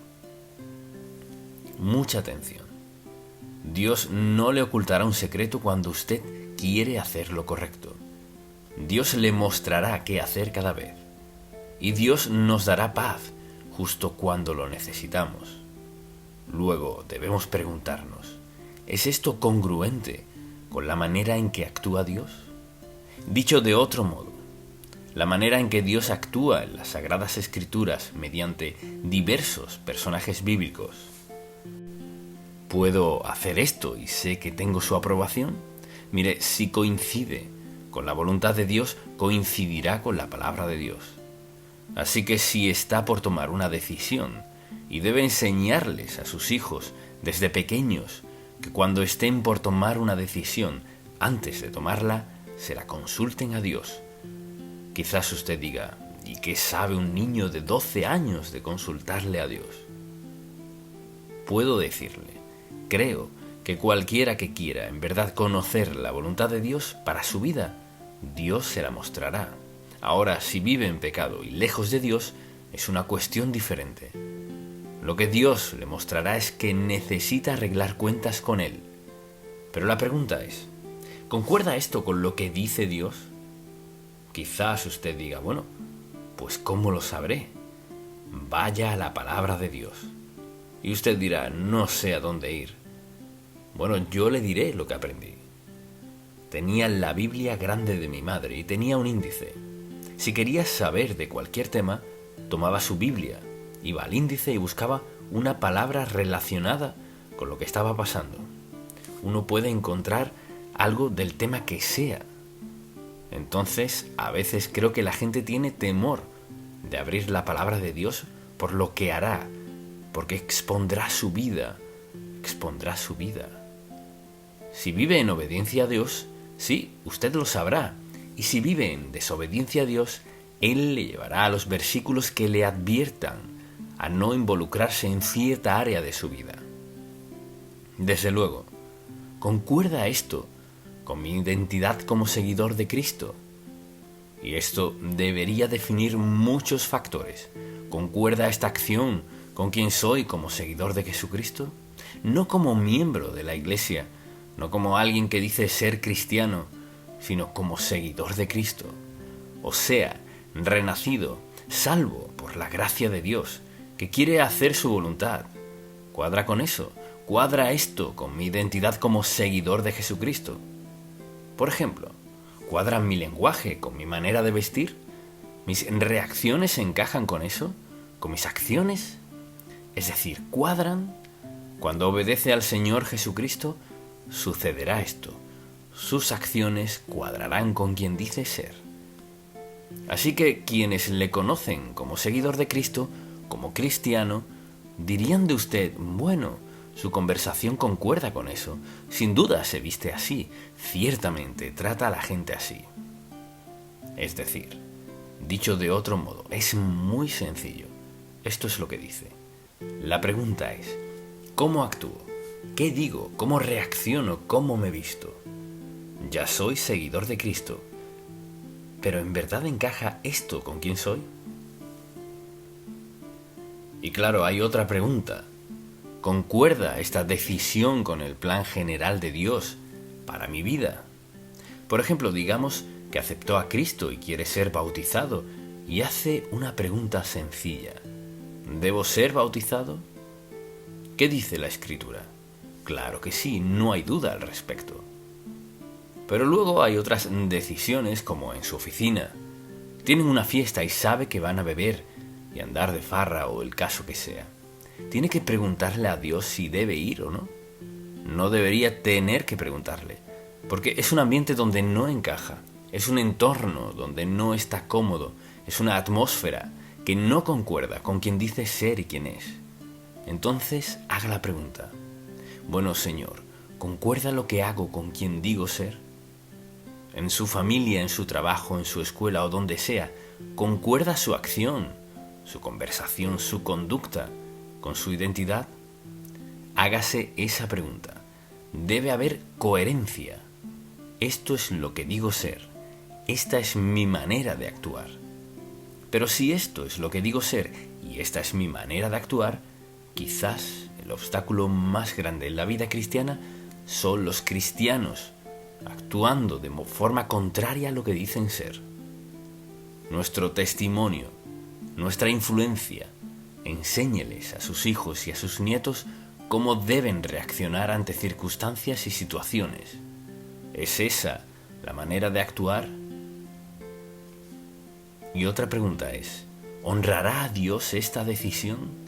Mucha atención. Dios no le ocultará un secreto cuando usted quiere hacer lo correcto. Dios le mostrará qué hacer cada vez. Y Dios nos dará paz justo cuando lo necesitamos. Luego debemos preguntarnos, ¿es esto congruente con la manera en que actúa Dios? Dicho de otro modo, la manera en que Dios actúa en las Sagradas Escrituras mediante diversos personajes bíblicos. ¿Puedo hacer esto y sé que tengo su aprobación? Mire, si coincide con la voluntad de Dios, coincidirá con la palabra de Dios. Así que si está por tomar una decisión y debe enseñarles a sus hijos desde pequeños que cuando estén por tomar una decisión, antes de tomarla, se la consulten a Dios. Quizás usted diga, ¿y qué sabe un niño de 12 años de consultarle a Dios? Puedo decirle, creo que cualquiera que quiera en verdad conocer la voluntad de Dios para su vida, Dios se la mostrará. Ahora, si vive en pecado y lejos de Dios, es una cuestión diferente. Lo que Dios le mostrará es que necesita arreglar cuentas con Él. Pero la pregunta es, ¿concuerda esto con lo que dice Dios? Quizás usted diga, bueno, pues ¿cómo lo sabré? Vaya a la palabra de Dios. Y usted dirá, no sé a dónde ir. Bueno, yo le diré lo que aprendí. Tenía la Biblia grande de mi madre y tenía un índice. Si quería saber de cualquier tema, tomaba su Biblia, iba al índice y buscaba una palabra relacionada con lo que estaba pasando. Uno puede encontrar algo del tema que sea. Entonces, a veces creo que la gente tiene temor de abrir la palabra de Dios por lo que hará, porque expondrá su vida. Si vive en obediencia a Dios, Sí, usted lo sabrá. Y si vive en desobediencia a Dios, Él le llevará a los versículos que le adviertan a no involucrarse en cierta área de su vida. Desde luego, ¿concuerda esto con mi identidad como seguidor de Cristo? Y esto debería definir muchos factores. ¿Concuerda esta acción con quién soy como seguidor de Jesucristo? No como miembro de la Iglesia, no como alguien que dice ser cristiano, sino como seguidor de Cristo. O sea, renacido, salvo por la gracia de Dios, que quiere hacer su voluntad. ¿Cuadra con eso? ¿Cuadra esto con mi identidad como seguidor de Jesucristo? Por ejemplo, ¿cuadra mi lenguaje con mi manera de vestir? ¿Mis reacciones encajan con eso? ¿Con mis acciones? Es decir, ¿cuadran? Cuando obedece al Señor Jesucristo, sucederá esto. Sus acciones cuadrarán con quien dice ser. Así que quienes le conocen como seguidor de Cristo, como cristiano, dirían de usted, bueno, su conversación concuerda con eso. Sin duda se viste así. Ciertamente trata a la gente así. Es decir, dicho de otro modo, es muy sencillo. Esto es lo que dice. La pregunta es, ¿cómo actúo? ¿Qué digo? ¿Cómo reacciono? ¿Cómo me visto? Ya soy seguidor de Cristo. ¿Pero en verdad encaja esto con quién soy? Y claro, hay otra pregunta. ¿Concuerda esta decisión con el plan general de Dios para mi vida? Por ejemplo, digamos que aceptó a Cristo y quiere ser bautizado y hace una pregunta sencilla. ¿Debo ser bautizado? ¿Qué dice la Escritura? Claro que sí, no hay duda al respecto. Pero luego hay otras decisiones, como en su oficina. Tienen una fiesta y sabe que van a beber y andar de farra o el caso que sea. Tiene que preguntarle a Dios si debe ir o no. No debería tener que preguntarle, porque es un ambiente donde no encaja, es un entorno donde no está cómodo, es una atmósfera que no concuerda con quien dice ser y quién es. Entonces haga la pregunta. Bueno, Señor, ¿concuerda lo que hago con quien digo ser? En su familia, en su trabajo, en su escuela o donde sea, ¿concuerda su acción, su conversación, su conducta con su identidad? Hágase esa pregunta. Debe haber coherencia. Esto es lo que digo ser. Esta es mi manera de actuar. Pero si esto es lo que digo ser y esta es mi manera de actuar, quizás el obstáculo más grande en la vida cristiana son los cristianos actuando de forma contraria a lo que dicen ser. Nuestro testimonio, nuestra influencia, enséñeles a sus hijos y a sus nietos cómo deben reaccionar ante circunstancias y situaciones. ¿Es esa la manera de actuar? Y otra pregunta es, ¿honrará a Dios esta decisión?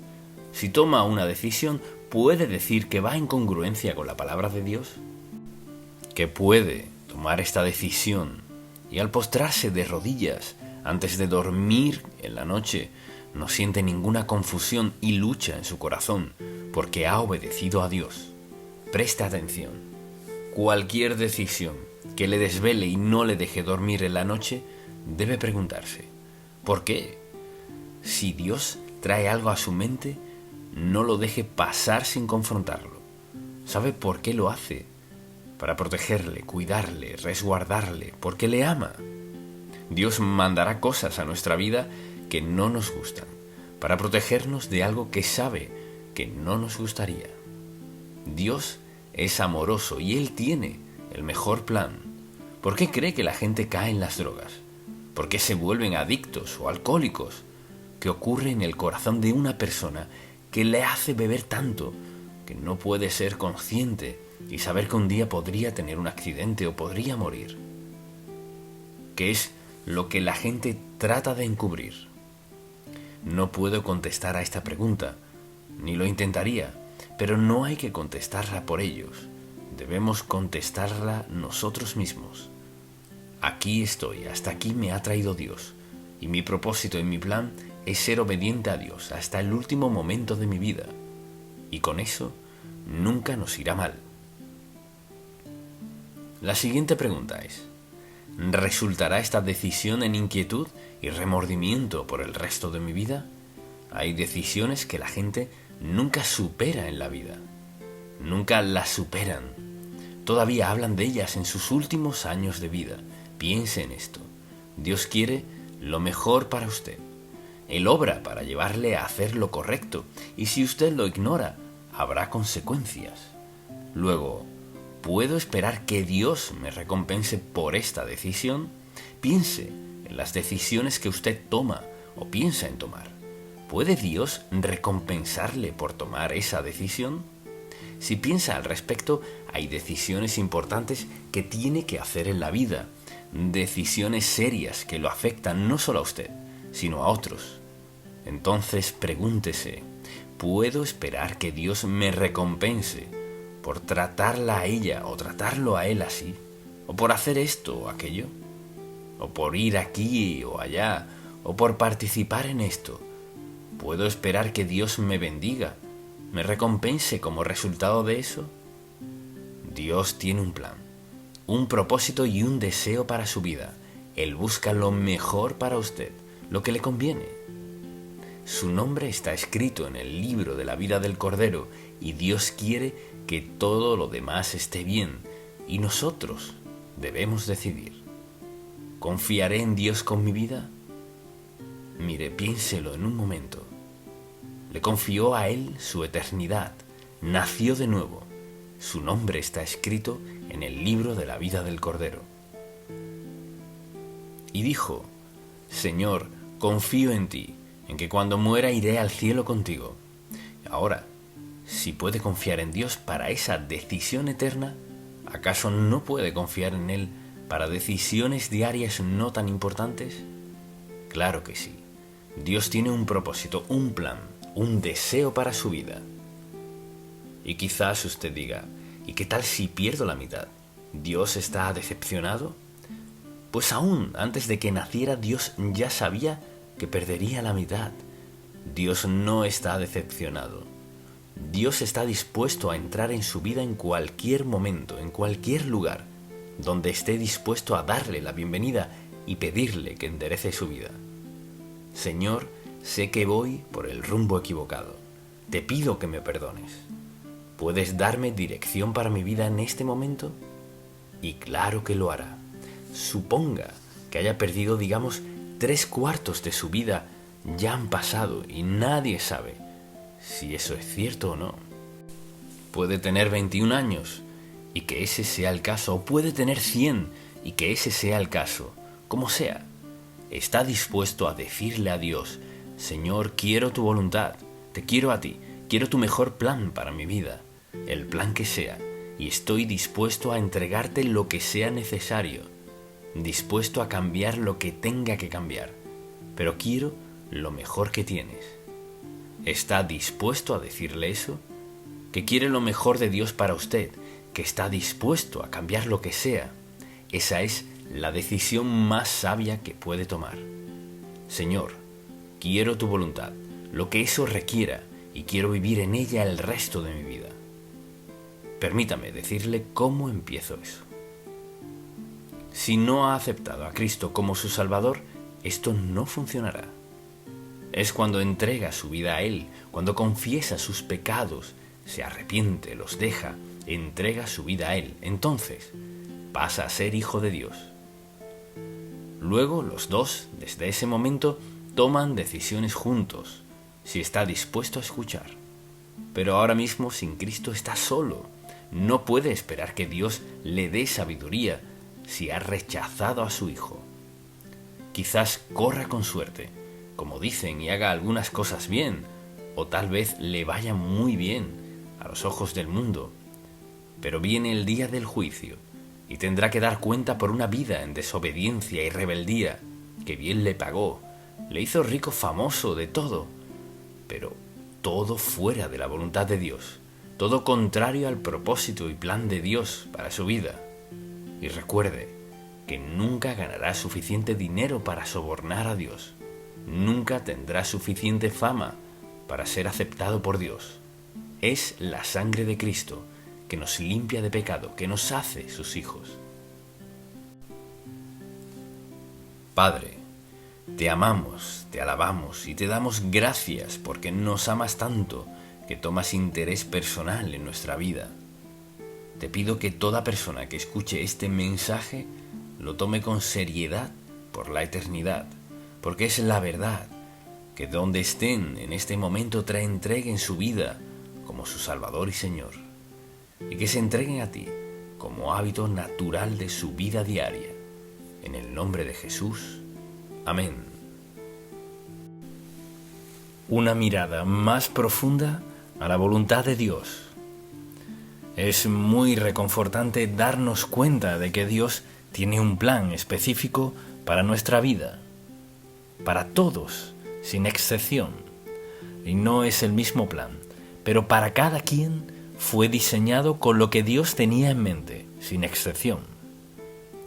Si toma una decisión, ¿puede decir que va en congruencia con la palabra de Dios? Que puede tomar esta decisión y al postrarse de rodillas antes de dormir en la noche no siente ninguna confusión y lucha en su corazón porque ha obedecido a Dios. Presta atención. Cualquier decisión que le desvele y no le deje dormir en la noche debe preguntarse, ¿por qué? Si Dios trae algo a su mente, no lo deje pasar sin confrontarlo. ¿Sabe por qué lo hace? Para protegerle, cuidarle, resguardarle, porque le ama. Dios mandará cosas a nuestra vida que no nos gustan, para protegernos de algo que sabe que no nos gustaría. Dios es amoroso y Él tiene el mejor plan. ¿Por qué cree que la gente cae en las drogas? ¿Por qué se vuelven adictos o alcohólicos? ¿Qué ocurre en el corazón de una persona que le hace beber tanto que no puede ser consciente y saber que un día podría tener un accidente o podría morir? ¿Qué es lo que la gente trata de encubrir? No puedo contestar a esta pregunta, ni lo intentaría, pero no hay que contestarla por ellos. Debemos contestarla nosotros mismos. Aquí estoy, hasta aquí me ha traído Dios, y mi propósito y mi plan es ser obediente a Dios hasta el último momento de mi vida, y con eso nunca nos irá mal. La siguiente pregunta es: ¿resultará esta decisión en inquietud y remordimiento por el resto de mi vida? Hay decisiones que la gente nunca supera en la vida. Nunca las superan. Todavía hablan de ellas en sus últimos años de vida. Piense en esto. Dios quiere lo mejor para usted. Él obra para llevarle a hacer lo correcto, y si usted lo ignora, habrá consecuencias. Luego, ¿puedo esperar que Dios me recompense por esta decisión? Piense en las decisiones que usted toma o piensa en tomar. ¿Puede Dios recompensarle por tomar esa decisión? Si piensa al respecto, hay decisiones importantes que tiene que hacer en la vida, decisiones serias que lo afectan no solo a usted, sino a otros. Entonces pregúntese: ¿puedo esperar que Dios me recompense por tratarla a ella o tratarlo a él así? ¿O por hacer esto o aquello? ¿O por ir aquí o allá? ¿O por participar en esto? ¿Puedo esperar que Dios me bendiga, me recompense como resultado de eso? Dios tiene un plan, un propósito y un deseo para su vida. Él busca lo mejor para usted, lo que le conviene. Su nombre está escrito en el libro de la vida del Cordero, y Dios quiere que todo lo demás esté bien, y nosotros debemos decidir. ¿Confiaré en Dios con mi vida? Mire, piénselo en un momento. Le confió a Él su eternidad, nació de nuevo. Su nombre está escrito en el libro de la vida del Cordero. Y dijo: Señor, confío en ti, en que cuando muera iré al cielo contigo. Ahora, si puede confiar en Dios para esa decisión eterna, ¿acaso no puede confiar en Él para decisiones diarias no tan importantes? Claro que sí. Dios tiene un propósito, un plan, un deseo para su vida. Y quizás usted diga: ¿y qué tal si pierdo la mitad? ¿Dios está decepcionado? Pues aún antes de que naciera, Dios ya sabía que perdería la mitad. Dios no está decepcionado. Dios está dispuesto a entrar en su vida en cualquier momento, en cualquier lugar, donde esté dispuesto a darle la bienvenida y pedirle que enderece su vida. Señor, sé que voy por el rumbo equivocado. Te pido que me perdones. ¿Puedes darme dirección para mi vida en este momento? Y claro que lo hará. Suponga que haya perdido, digamos, 3/4 de su vida ya han pasado y nadie sabe si eso es cierto o no. Puede tener 21 años y que ese sea el caso, o puede tener 100 y que ese sea el caso. Como sea, está dispuesto a decirle a Dios: Señor, quiero tu voluntad, te quiero a ti, quiero tu mejor plan para mi vida, el plan que sea, y estoy dispuesto a entregarte lo que sea necesario, dispuesto a cambiar lo que tenga que cambiar, pero quiero lo mejor que tienes. ¿Está dispuesto a decirle eso? Que quiere lo mejor de Dios para usted, que está dispuesto a cambiar lo que sea. Esa es la decisión más sabia que puede tomar. Señor, quiero tu voluntad, lo que eso requiera, y quiero vivir en ella el resto de mi vida. Permítame decirle cómo empiezo eso. Si no ha aceptado a Cristo como su Salvador, esto no funcionará. Es cuando entrega su vida a Él, cuando confiesa sus pecados, se arrepiente, los deja, entrega su vida a Él. Entonces, pasa a ser hijo de Dios. Luego, los dos, desde ese momento, toman decisiones juntos, si está dispuesto a escuchar. Pero ahora mismo, sin Cristo, está solo. No puede esperar que Dios le dé sabiduría si ha rechazado a su Hijo. Quizás corra con suerte, como dicen, y haga algunas cosas bien, o tal vez le vaya muy bien a los ojos del mundo. Pero viene el día del juicio, y tendrá que dar cuenta por una vida en desobediencia y rebeldía, que bien le pagó, le hizo rico, famoso, de todo, pero todo fuera de la voluntad de Dios, todo contrario al propósito y plan de Dios para su vida. Y recuerde que nunca ganará suficiente dinero para sobornar a Dios, nunca tendrá suficiente fama para ser aceptado por Dios. Es la sangre de Cristo que nos limpia de pecado, que nos hace sus hijos. Padre, te amamos, te alabamos y te damos gracias porque nos amas tanto que tomas interés personal en nuestra vida. Te pido que toda persona que escuche este mensaje lo tome con seriedad por la eternidad, porque es la verdad, que donde estén en este momento te entreguen su vida como su Salvador y Señor, y que se entreguen a ti como hábito natural de su vida diaria. En el nombre de Jesús. Amén. Una mirada más profunda a la voluntad de Dios. Es muy reconfortante darnos cuenta de que Dios tiene un plan específico para nuestra vida, para todos, sin excepción. Y no es el mismo plan, pero para cada quien fue diseñado con lo que Dios tenía en mente, sin excepción.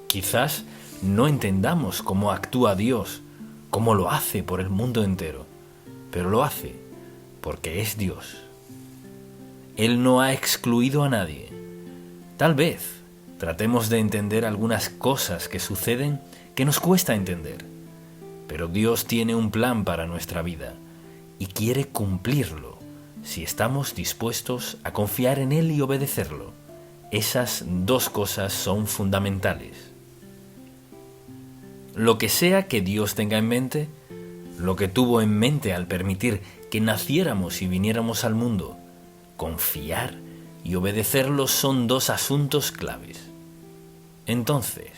Quizás no entendamos cómo actúa Dios, cómo lo hace por el mundo entero, pero lo hace porque es Dios. Él no ha excluido a nadie. Tal vez tratemos de entender algunas cosas que suceden que nos cuesta entender, pero Dios tiene un plan para nuestra vida y quiere cumplirlo si estamos dispuestos a confiar en Él y obedecerlo. Esas dos cosas son fundamentales. Lo que sea que Dios tenga en mente, lo que tuvo en mente al permitir que naciéramos y viniéramos al mundo, confiar y obedecerlo son dos asuntos claves. Entonces,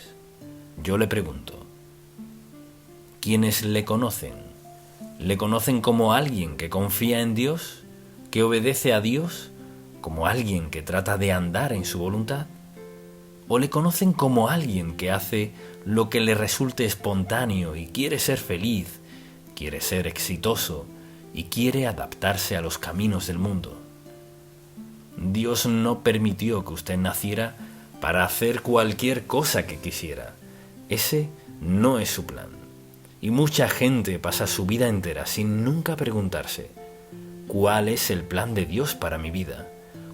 yo le pregunto, ¿quiénes le conocen? ¿Le conocen como alguien que confía en Dios, que obedece a Dios, como alguien que trata de andar en su voluntad? ¿O le conocen como alguien que hace lo que le resulte espontáneo y quiere ser feliz, quiere ser exitoso y quiere adaptarse a los caminos del mundo? Dios no permitió que usted naciera para hacer cualquier cosa que quisiera. Ese no es su plan. Y mucha gente pasa su vida entera sin nunca preguntarse, ¿cuál es el plan de Dios para mi vida?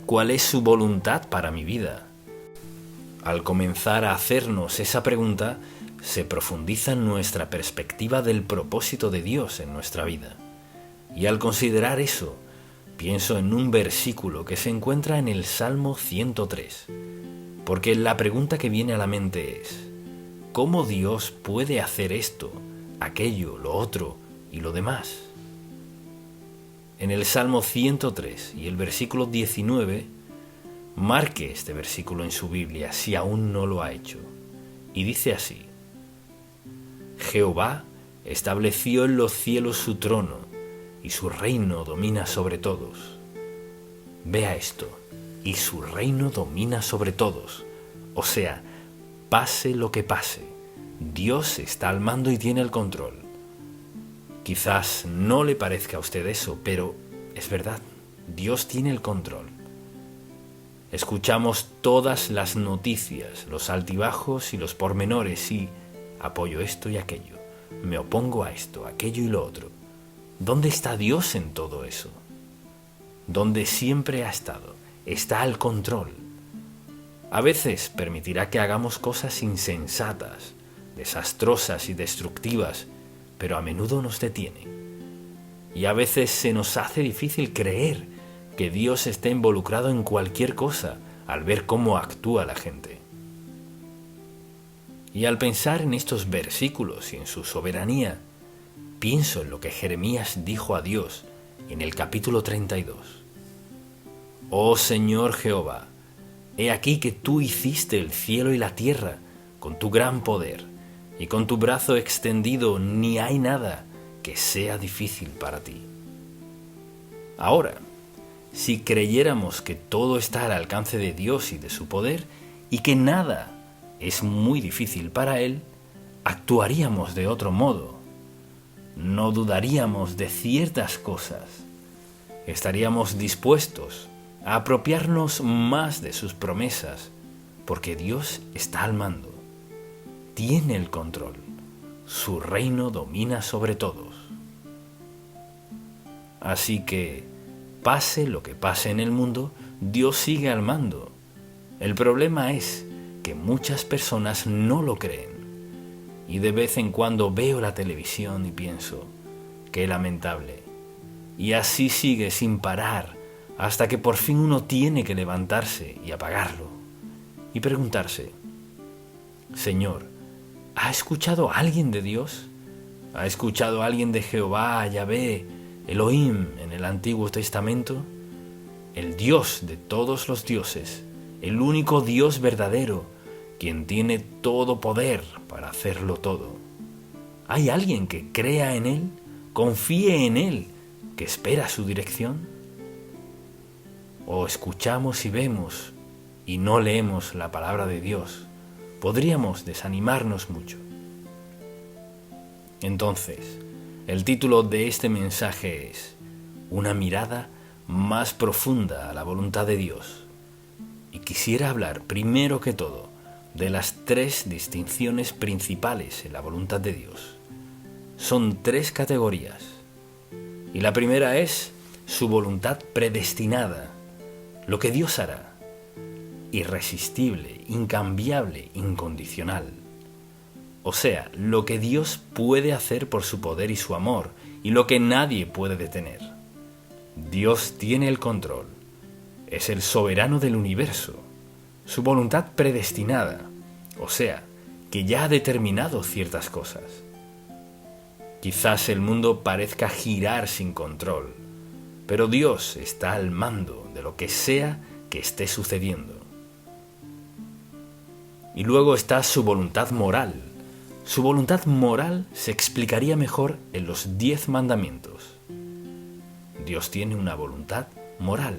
¿Cuál es su voluntad para mi vida? Al comenzar a hacernos esa pregunta, se profundiza nuestra perspectiva del propósito de Dios en nuestra vida. Y al considerar eso, pienso en un versículo que se encuentra en el Salmo 103, porque la pregunta que viene a la mente es, ¿cómo Dios puede hacer esto, aquello, lo otro y lo demás? En el Salmo 103 y el versículo 19, marque este versículo en su Biblia si aún no lo ha hecho. Y dice así: Jehová estableció en los cielos su trono, y su reino domina sobre todos. Vea esto, y su reino domina sobre todos. O sea, pase lo que pase, Dios está al mando y tiene el control. Quizás no le parezca a usted eso, pero es verdad, Dios tiene el control. Escuchamos todas las noticias, los altibajos y los pormenores y apoyo esto y aquello, me opongo a esto, aquello y lo otro. ¿Dónde está Dios en todo eso? ¿Dónde siempre ha estado? Está al control. A veces permitirá que hagamos cosas insensatas, desastrosas y destructivas, pero a menudo nos detiene. Y a veces se nos hace difícil creer que Dios esté involucrado en cualquier cosa al ver cómo actúa la gente. Y al pensar en estos versículos y en su soberanía, pienso en lo que Jeremías dijo a Dios en el capítulo 32. Oh Señor Jehová, he aquí que tú hiciste el cielo y la tierra con tu gran poder, y con tu brazo extendido ni hay nada que sea difícil para ti. Ahora, si creyéramos que todo está al alcance de Dios y de su poder, y que nada es muy difícil para Él, actuaríamos de otro modo. No dudaríamos de ciertas cosas. Estaríamos dispuestos a apropiarnos más de sus promesas, porque Dios está al mando, tiene el control, su reino domina sobre todos. Así que, pase lo que pase en el mundo, Dios sigue al mando. El problema es que muchas personas no lo creen. y de vez en cuando veo la televisión y pienso, qué lamentable. Y así sigue sin parar hasta que por fin uno tiene que levantarse y apagarlo y preguntarse, Señor, ¿ha escuchado alguien de Dios? ¿Ha escuchado alguien de Jehová, Yahvé, Elohim en el Antiguo Testamento? El Dios de todos los dioses, el único Dios verdadero, quien tiene todo poder para hacerlo todo. ¿Hay alguien que crea en Él, confíe en Él, que espera su dirección? ¿O escuchamos y vemos y no leemos la palabra de Dios? Podríamos desanimarnos mucho. Entonces, el título de este mensaje es Una mirada más profunda a la voluntad de Dios. Y quisiera hablar primero que todo de las 3 distinciones principales en la voluntad de Dios. Son 3 categorías. Y la primera es su voluntad predestinada, lo que Dios hará, irresistible, incambiable, incondicional. O sea, lo que Dios puede hacer por su poder y su amor, y lo que nadie puede detener. Dios tiene el control, es el soberano del universo, su voluntad predestinada, o sea, que ya ha determinado ciertas cosas. Quizás el mundo parezca girar sin control, pero Dios está al mando de lo que sea que esté sucediendo. Y luego está su voluntad moral. Su voluntad moral se explicaría mejor en los 10 mandamientos. Dios tiene una voluntad moral.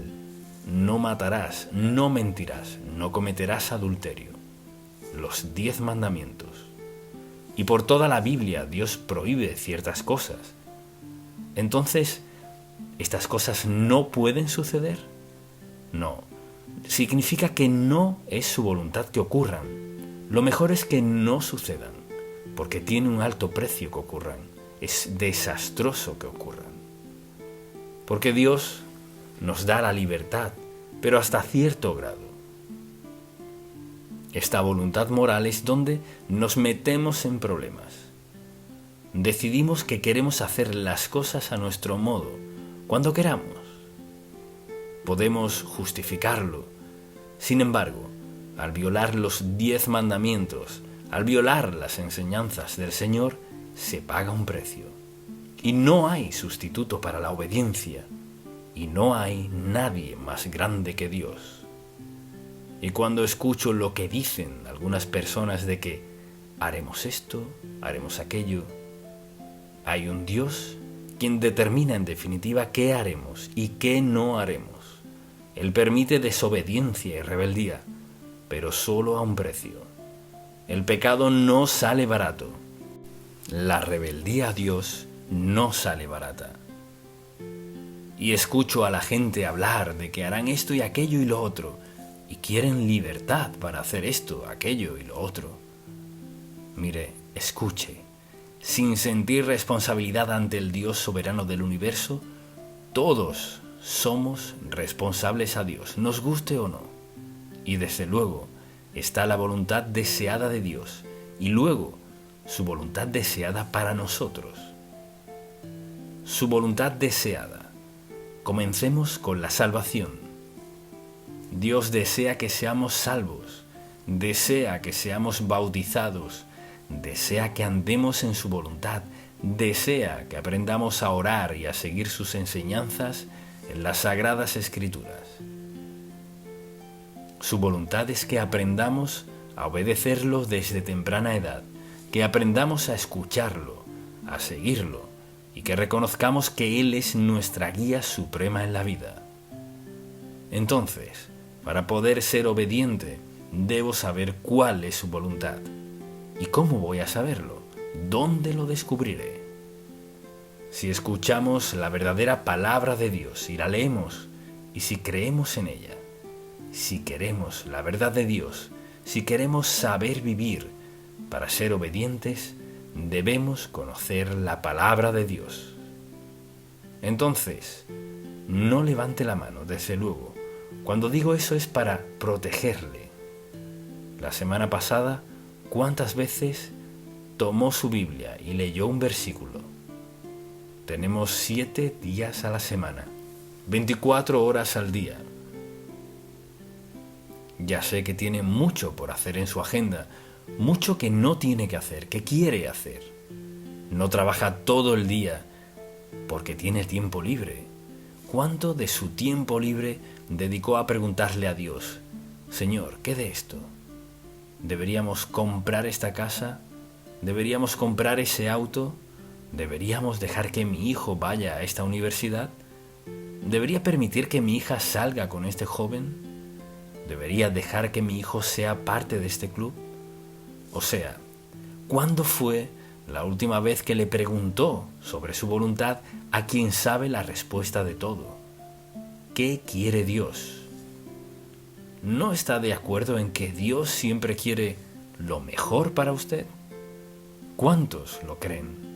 No matarás, no mentirás, no cometerás adulterio. Los 10 mandamientos. Y por toda la Biblia Dios prohíbe ciertas cosas. Entonces, ¿estas cosas no pueden suceder? No. Significa que no es su voluntad que ocurran. Lo mejor es que no sucedan, porque tiene un alto precio que ocurran. Es desastroso que ocurran. Porque Dios nos da la libertad, pero hasta cierto grado. Esta voluntad moral es donde nos metemos en problemas. Decidimos que queremos hacer las cosas a nuestro modo, cuando queramos. Podemos justificarlo. Sin embargo, al violar los 10 mandamientos, al violar las enseñanzas del Señor, se paga un precio. Y no hay sustituto para la obediencia. Y no hay nadie más grande que Dios. Y cuando escucho lo que dicen algunas personas de que haremos esto, haremos aquello, hay un Dios quien determina en definitiva qué haremos y qué no haremos. Él permite desobediencia y rebeldía, pero solo a un precio. El pecado no sale barato. La rebeldía a Dios no sale barata. Y escucho a la gente hablar de que harán esto y aquello y lo otro, y quieren libertad para hacer esto, aquello y lo otro. Mire, escuche, sin sentir responsabilidad ante el Dios soberano del universo, todos somos responsables a Dios, nos guste o no. Y desde luego está la voluntad deseada de Dios, y luego su voluntad deseada para nosotros. Su voluntad deseada. Comencemos con la salvación. Dios desea que seamos salvos, desea que seamos bautizados, desea que andemos en su voluntad, desea que aprendamos a orar y a seguir sus enseñanzas en las Sagradas Escrituras. Su voluntad es que aprendamos a obedecerlo desde temprana edad, que aprendamos a escucharlo, a seguirlo, y que reconozcamos que Él es nuestra guía suprema en la vida. Entonces, para poder ser obediente, debo saber cuál es su voluntad. ¿Y cómo voy a saberlo? ¿Dónde lo descubriré? Si escuchamos la verdadera palabra de Dios y la leemos, y si creemos en ella, si queremos la verdad de Dios, si queremos saber vivir para ser obedientes, debemos conocer la palabra de Dios. Entonces, no levante la mano, desde luego. Cuando digo eso es para protegerle. La semana pasada, ¿cuántas veces tomó su Biblia y leyó un versículo. Tenemos 7 días a la semana, 24 horas al día. Ya sé que tiene mucho por hacer en su agenda, mucho que no tiene que hacer, que quiere hacer. No trabaja todo el día porque tiene tiempo libre. ¿Cuánto de su tiempo libre dedicó a preguntarle a Dios: Señor, ¿qué de esto? ¿Deberíamos comprar esta casa? ¿Deberíamos comprar ese auto? ¿Deberíamos dejar que mi hijo vaya a esta universidad? ¿Debería permitir que mi hija salga con este joven? ¿Debería dejar que mi hijo sea parte de este club? O sea, ¿cuándo fue la última vez que le preguntó sobre su voluntad a quien sabe la respuesta de todo? ¿Qué quiere Dios? ¿No está de acuerdo en que Dios siempre quiere lo mejor para usted? ¿Cuántos lo creen?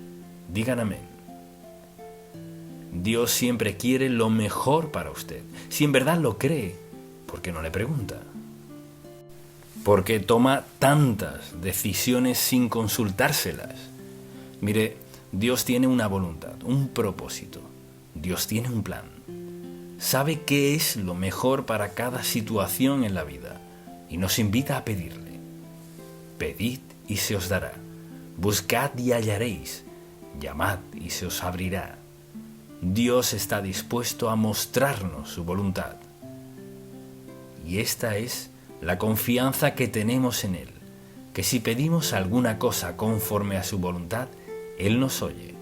Digan amén. Dios siempre quiere lo mejor para usted. Si en verdad lo cree, ¿por qué no le pregunta? ¿Por qué toma tantas decisiones sin consultárselas? Mire, Dios tiene una voluntad, un propósito. Dios tiene un plan. Sabe qué es lo mejor para cada situación en la vida y nos invita a pedirle. Pedid y se os dará. Buscad y hallaréis. Llamad y se os abrirá. Dios está dispuesto a mostrarnos su voluntad. Y esta es la confianza que tenemos en Él, que si pedimos alguna cosa conforme a su voluntad, Él nos oye.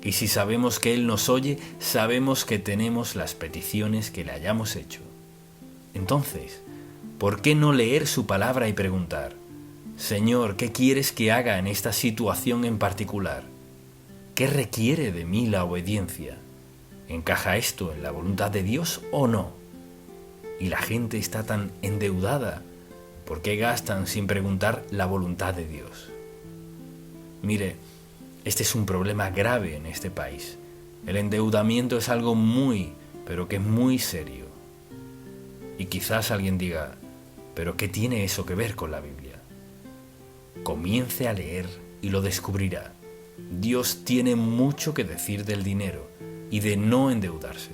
Y si sabemos que Él nos oye, sabemos que tenemos las peticiones que le hayamos hecho. Entonces, ¿por qué no leer su palabra y preguntar: Señor, ¿qué quieres que haga en esta situación en particular? ¿Qué requiere de mí la obediencia? ¿Encaja esto en la voluntad de Dios o no? Y la gente está tan endeudada, ¿por qué gastan sin preguntar la voluntad de Dios? Mire, este es un problema grave en este país. El endeudamiento es algo muy, pero que muy serio. Y quizás alguien diga: ¿pero qué tiene eso que ver con la Biblia? Comience a leer y lo descubrirá. Dios tiene mucho que decir del dinero y de no endeudarse.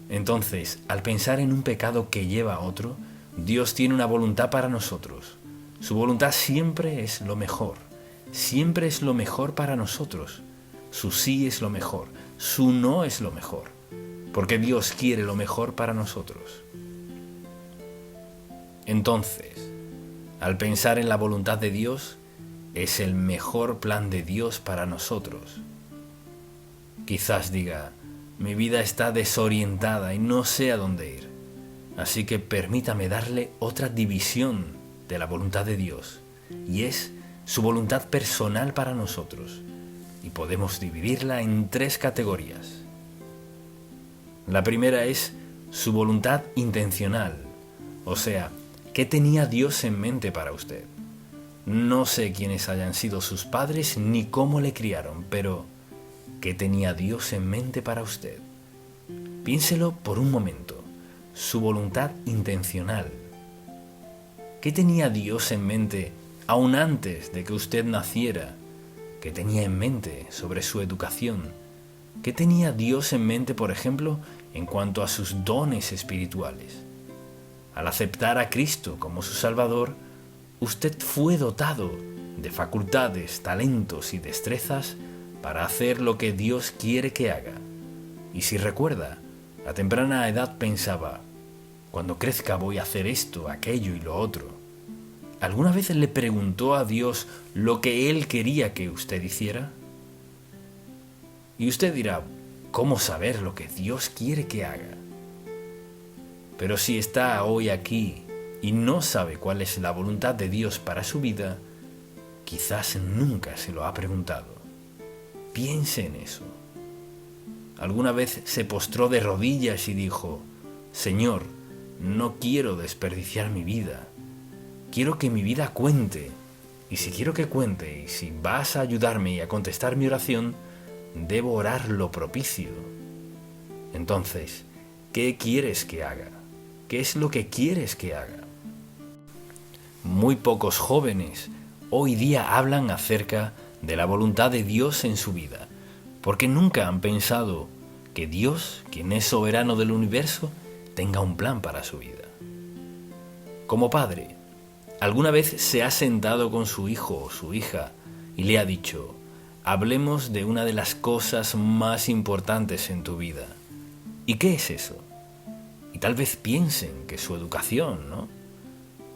Entonces, al pensar en un pecado que lleva a otro, Dios tiene una voluntad para nosotros. Su voluntad siempre es lo mejor. Siempre es lo mejor para nosotros. Su sí es lo mejor. Su no es lo mejor. Porque Dios quiere lo mejor para nosotros. Entonces, al pensar en la voluntad de Dios, es el mejor plan de Dios para nosotros. Quizás diga: mi vida está desorientada y no sé a dónde ir. Así que permítame darle otra división de la voluntad de Dios, y es su voluntad personal para nosotros. Y podemos dividirla en 3 categorías. La primera es su voluntad intencional, o sea, ¿qué tenía Dios en mente para usted? No sé quiénes hayan sido sus padres ni cómo le criaron, pero ¿qué tenía Dios en mente para usted? Piénselo por un momento. Su voluntad intencional. ¿Qué tenía Dios en mente aún antes de que usted naciera? ¿Qué tenía en mente sobre su educación? ¿Qué tenía Dios en mente, por ejemplo, en cuanto a sus dones espirituales? Al aceptar a Cristo como su Salvador, usted fue dotado de facultades, talentos y destrezas para hacer lo que Dios quiere que haga. Y si recuerda, a temprana edad pensaba: cuando crezca voy a hacer esto, aquello y lo otro. ¿Alguna vez le preguntó a Dios lo que Él quería que usted hiciera? Y usted dirá: ¿cómo saber lo que Dios quiere que haga? Pero si está hoy aquí y no sabe cuál es la voluntad de Dios para su vida, quizás nunca se lo ha preguntado. Piense en eso. ¿Alguna vez se postró de rodillas y dijo: Señor, no quiero desperdiciar mi vida? Quiero que mi vida cuente. Y si quiero que cuente, y si vas a ayudarme y a contestar mi oración, debo orar lo propicio. Entonces, ¿qué quieres que haga? ¿Qué es lo que quieres que haga? Muy pocos jóvenes hoy día hablan acerca de la voluntad de Dios en su vida, porque nunca han pensado que Dios, quien es soberano del universo, tenga un plan para su vida. Como padre, ¿alguna vez se ha sentado con su hijo o su hija y le ha dicho: hablemos de una de las cosas más importantes en tu vida? ¿Y qué es eso? Y tal vez piensen que su educación, ¿no?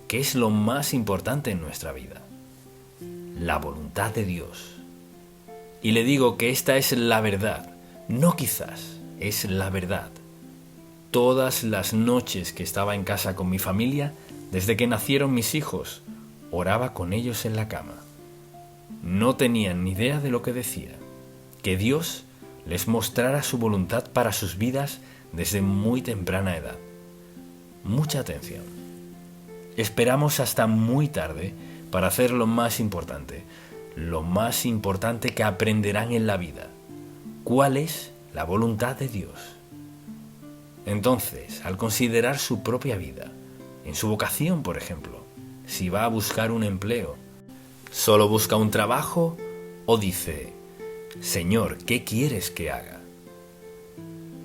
¿Qué es lo más importante en nuestra vida? La voluntad de Dios. Y le digo que esta es la verdad, no quizás, es la verdad. Todas las noches que estaba en casa con mi familia, desde que nacieron mis hijos, oraba con ellos en la cama. No tenían ni idea de lo que decía, que Dios les mostrara su voluntad para sus vidas desde muy temprana edad. Mucha atención. Esperamos hasta muy tarde para hacer lo más importante que aprenderán en la vida. ¿Cuál es la voluntad de Dios? Entonces, al considerar su propia vida, en su vocación, por ejemplo, si va a buscar un empleo, ¿solo busca un trabajo o dice: Señor, ¿qué quieres que haga?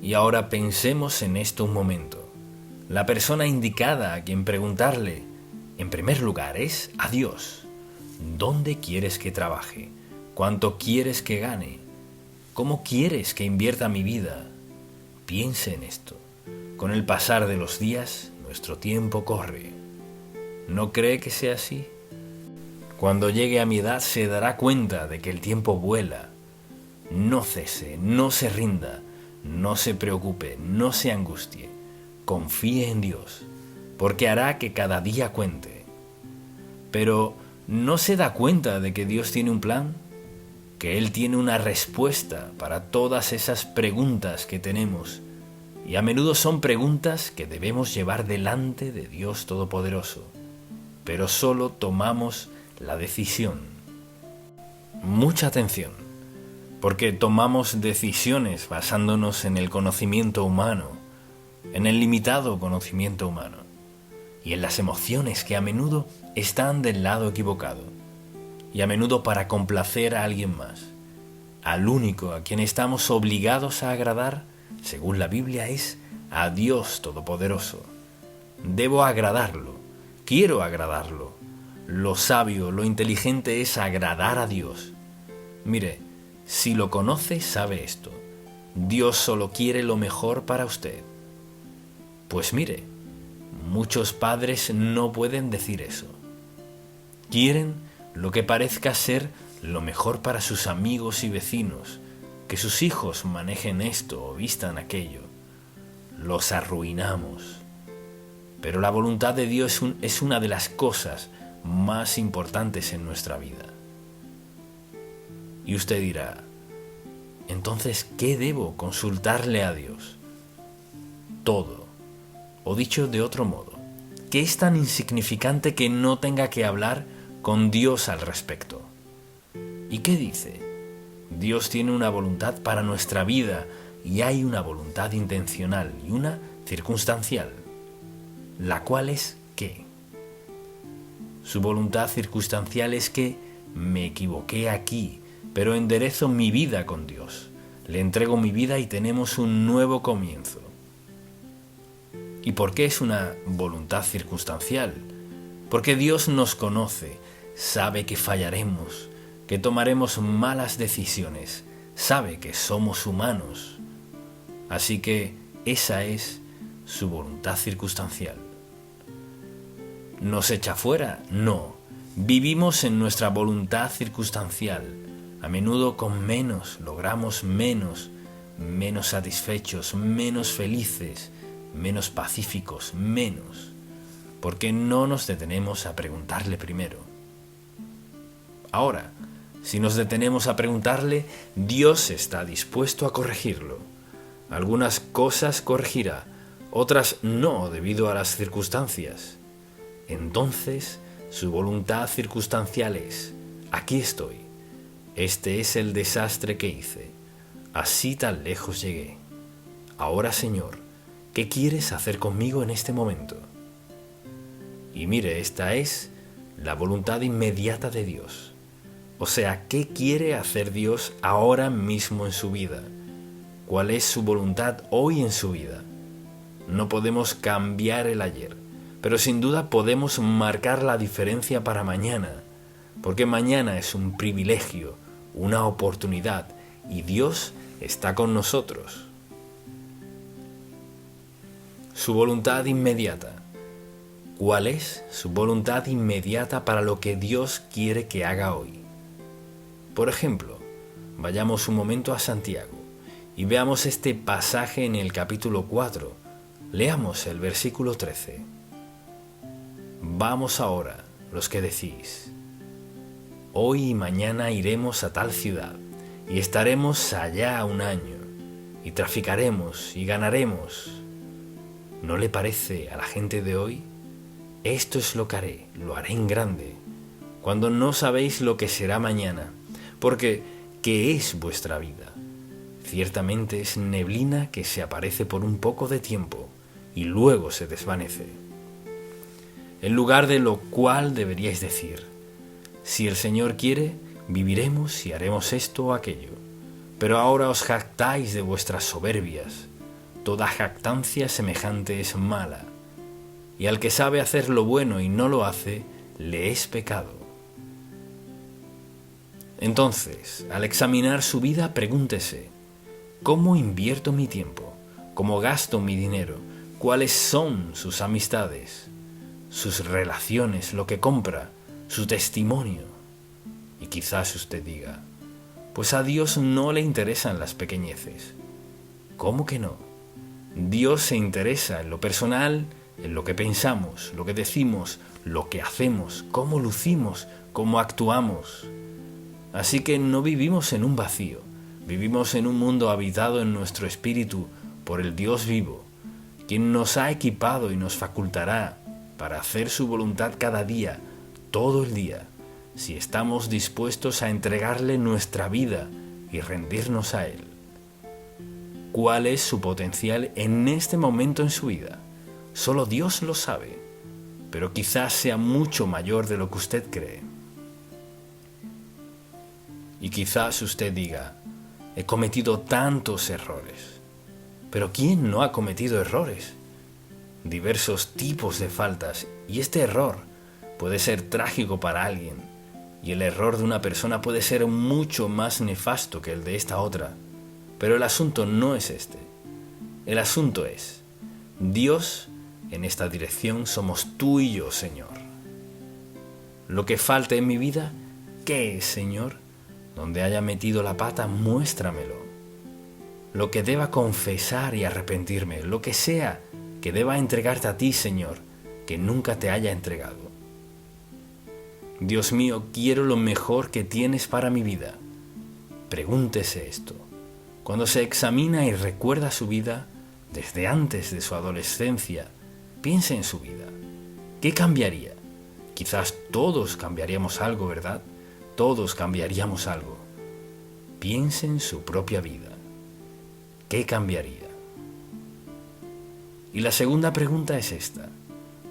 Y ahora pensemos en esto un momento. La persona indicada a quien preguntarle, en primer lugar, es a Dios. ¿Dónde quieres que trabaje? ¿Cuánto quieres que gane? ¿Cómo quieres que invierta mi vida? Piense en esto. Con el pasar de los días, nuestro tiempo corre. ¿No cree que sea así? Cuando llegue a mi edad se dará cuenta de que el tiempo vuela. No cese, no se rinda, no se preocupe, no se angustie. Confíe en Dios, porque hará que cada día cuente. Pero ¿no se da cuenta de que Dios tiene un plan? Que Él tiene una respuesta para todas esas preguntas que tenemos. Y a menudo son preguntas que debemos llevar delante de Dios Todopoderoso. Pero solo tomamos la decisión. Mucha atención, porque tomamos decisiones basándonos en el conocimiento humano, en el limitado conocimiento humano, y en las emociones que a menudo están del lado equivocado, y a menudo para complacer a alguien más. Al único a quien estamos obligados a agradar, según la Biblia, es a Dios Todopoderoso. Debo agradarlo, quiero agradarlo. Lo sabio, lo inteligente es agradar a Dios. Mire, si lo conoce, sabe esto. Dios solo quiere lo mejor para usted. Pues mire, muchos padres no pueden decir eso. Quieren lo que parezca ser lo mejor para sus amigos y vecinos, que sus hijos manejen esto o vistan aquello. Los arruinamos. Pero la voluntad de Dios es una de las cosas más importantes en nuestra vida. Y usted dirá: entonces, ¿qué debo consultarle a Dios? Todo. O dicho de otro modo, ¿qué es tan insignificante que no tenga que hablar con Dios al respecto? ¿Y qué dice? Dios tiene una voluntad para nuestra vida y hay una voluntad intencional y una circunstancial, la cual es ¿qué? Su voluntad circunstancial es que me equivoqué aquí, pero enderezo mi vida con Dios. Le entrego mi vida y tenemos un nuevo comienzo. ¿Y por qué es una voluntad circunstancial? Porque Dios nos conoce, sabe que fallaremos, que tomaremos malas decisiones, sabe que somos humanos. Así que esa es su voluntad circunstancial. ¿Nos echa fuera? No. Vivimos en nuestra voluntad circunstancial. A menudo con menos logramos menos satisfechos, menos felices, menos pacíficos, menos. Porque no nos detenemos a preguntarle primero. Ahora, si nos detenemos a preguntarle, Dios está dispuesto a corregirlo. Algunas cosas corregirá, otras no debido a las circunstancias. Entonces, su voluntad circunstancial es: aquí estoy, este es el desastre que hice, así tan lejos llegué. Ahora, Señor, ¿qué quieres hacer conmigo en este momento? Y mire, esta es la voluntad inmediata de Dios. O sea, ¿qué quiere hacer Dios ahora mismo en su vida? ¿Cuál es su voluntad hoy en su vida? No podemos cambiar el ayer, pero sin duda podemos marcar la diferencia para mañana, porque mañana es un privilegio, una oportunidad, y Dios está con nosotros. Su voluntad inmediata. ¿Cuál es su voluntad inmediata para lo que Dios quiere que haga hoy? Por ejemplo, vayamos un momento a Santiago y veamos este pasaje en el capítulo 4. Leamos el versículo 13. Vamos ahora, los que decís, hoy y mañana iremos a tal ciudad y estaremos allá un año y traficaremos y ganaremos. ¿No le parece a la gente de hoy? Esto es lo que haré, lo haré en grande, cuando no sabéis lo que será mañana, porque ¿qué es vuestra vida? Ciertamente es neblina que se aparece por un poco de tiempo y luego se desvanece. En lugar de lo cual deberíais decir, si el Señor quiere, viviremos y haremos esto o aquello, pero ahora os jactáis de vuestras soberbias. Toda jactancia semejante es mala, y al que sabe hacer lo bueno y no lo hace, le es pecado. Entonces, al examinar su vida, pregúntese, ¿cómo invierto mi tiempo? ¿Cómo gasto mi dinero? ¿Cuáles son sus amistades? ¿Sus relaciones? ¿Lo que compra? ¿Su testimonio? Y quizás usted diga, pues a Dios no le interesan las pequeñeces. ¿Cómo que no? Dios se interesa en lo personal, en lo que pensamos, lo que decimos, lo que hacemos, cómo lucimos, cómo actuamos. Así que no vivimos en un vacío, vivimos en un mundo habitado en nuestro espíritu por el Dios vivo, quien nos ha equipado y nos facultará para hacer su voluntad cada día, todo el día, si estamos dispuestos a entregarle nuestra vida y rendirnos a Él. ¿Cuál es su potencial en este momento en su vida? Solo Dios lo sabe, pero quizás sea mucho mayor de lo que usted cree. Y quizás usted diga, he cometido tantos errores. Pero ¿quién no ha cometido errores? Diversos tipos de faltas, y este error puede ser trágico para alguien, y el error de una persona puede ser mucho más nefasto que el de esta otra. Pero el asunto no es este. El asunto es, Dios, en esta dirección somos tú y yo, Señor. Lo que falte en mi vida, ¿qué es, Señor? Donde haya metido la pata, muéstramelo. Lo que deba confesar y arrepentirme, lo que sea que deba entregarte a ti, Señor, que nunca te haya entregado. Dios mío, quiero lo mejor que tienes para mi vida. Pregúntese esto. Cuando se examina y recuerda su vida, desde antes de su adolescencia, piense en su vida. ¿Qué cambiaría? Quizás todos cambiaríamos algo, ¿verdad? Todos cambiaríamos algo. Piense en su propia vida. ¿Qué cambiaría? Y la segunda pregunta es esta.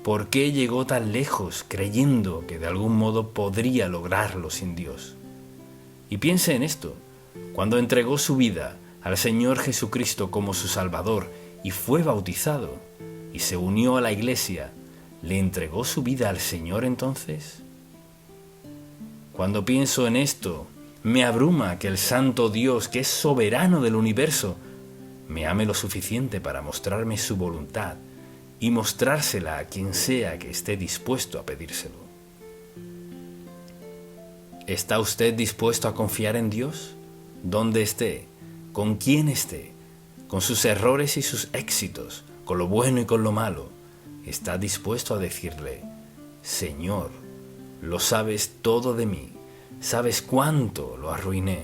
¿Por qué llegó tan lejos creyendo que de algún modo podría lograrlo sin Dios? Y piense en esto. Cuando entregó su vida al Señor Jesucristo como su Salvador y fue bautizado y se unió a la Iglesia, ¿le entregó su vida al Señor entonces? Cuando pienso en esto, me abruma que el Santo Dios, que es soberano del universo, me ame lo suficiente para mostrarme su voluntad y mostrársela a quien sea que esté dispuesto a pedírselo. ¿Está usted dispuesto a confiar en Dios? Donde esté, con quién esté, con sus errores y sus éxitos, con lo bueno y con lo malo, está dispuesto a decirle, Señor, lo sabes todo de mí, sabes cuánto lo arruiné.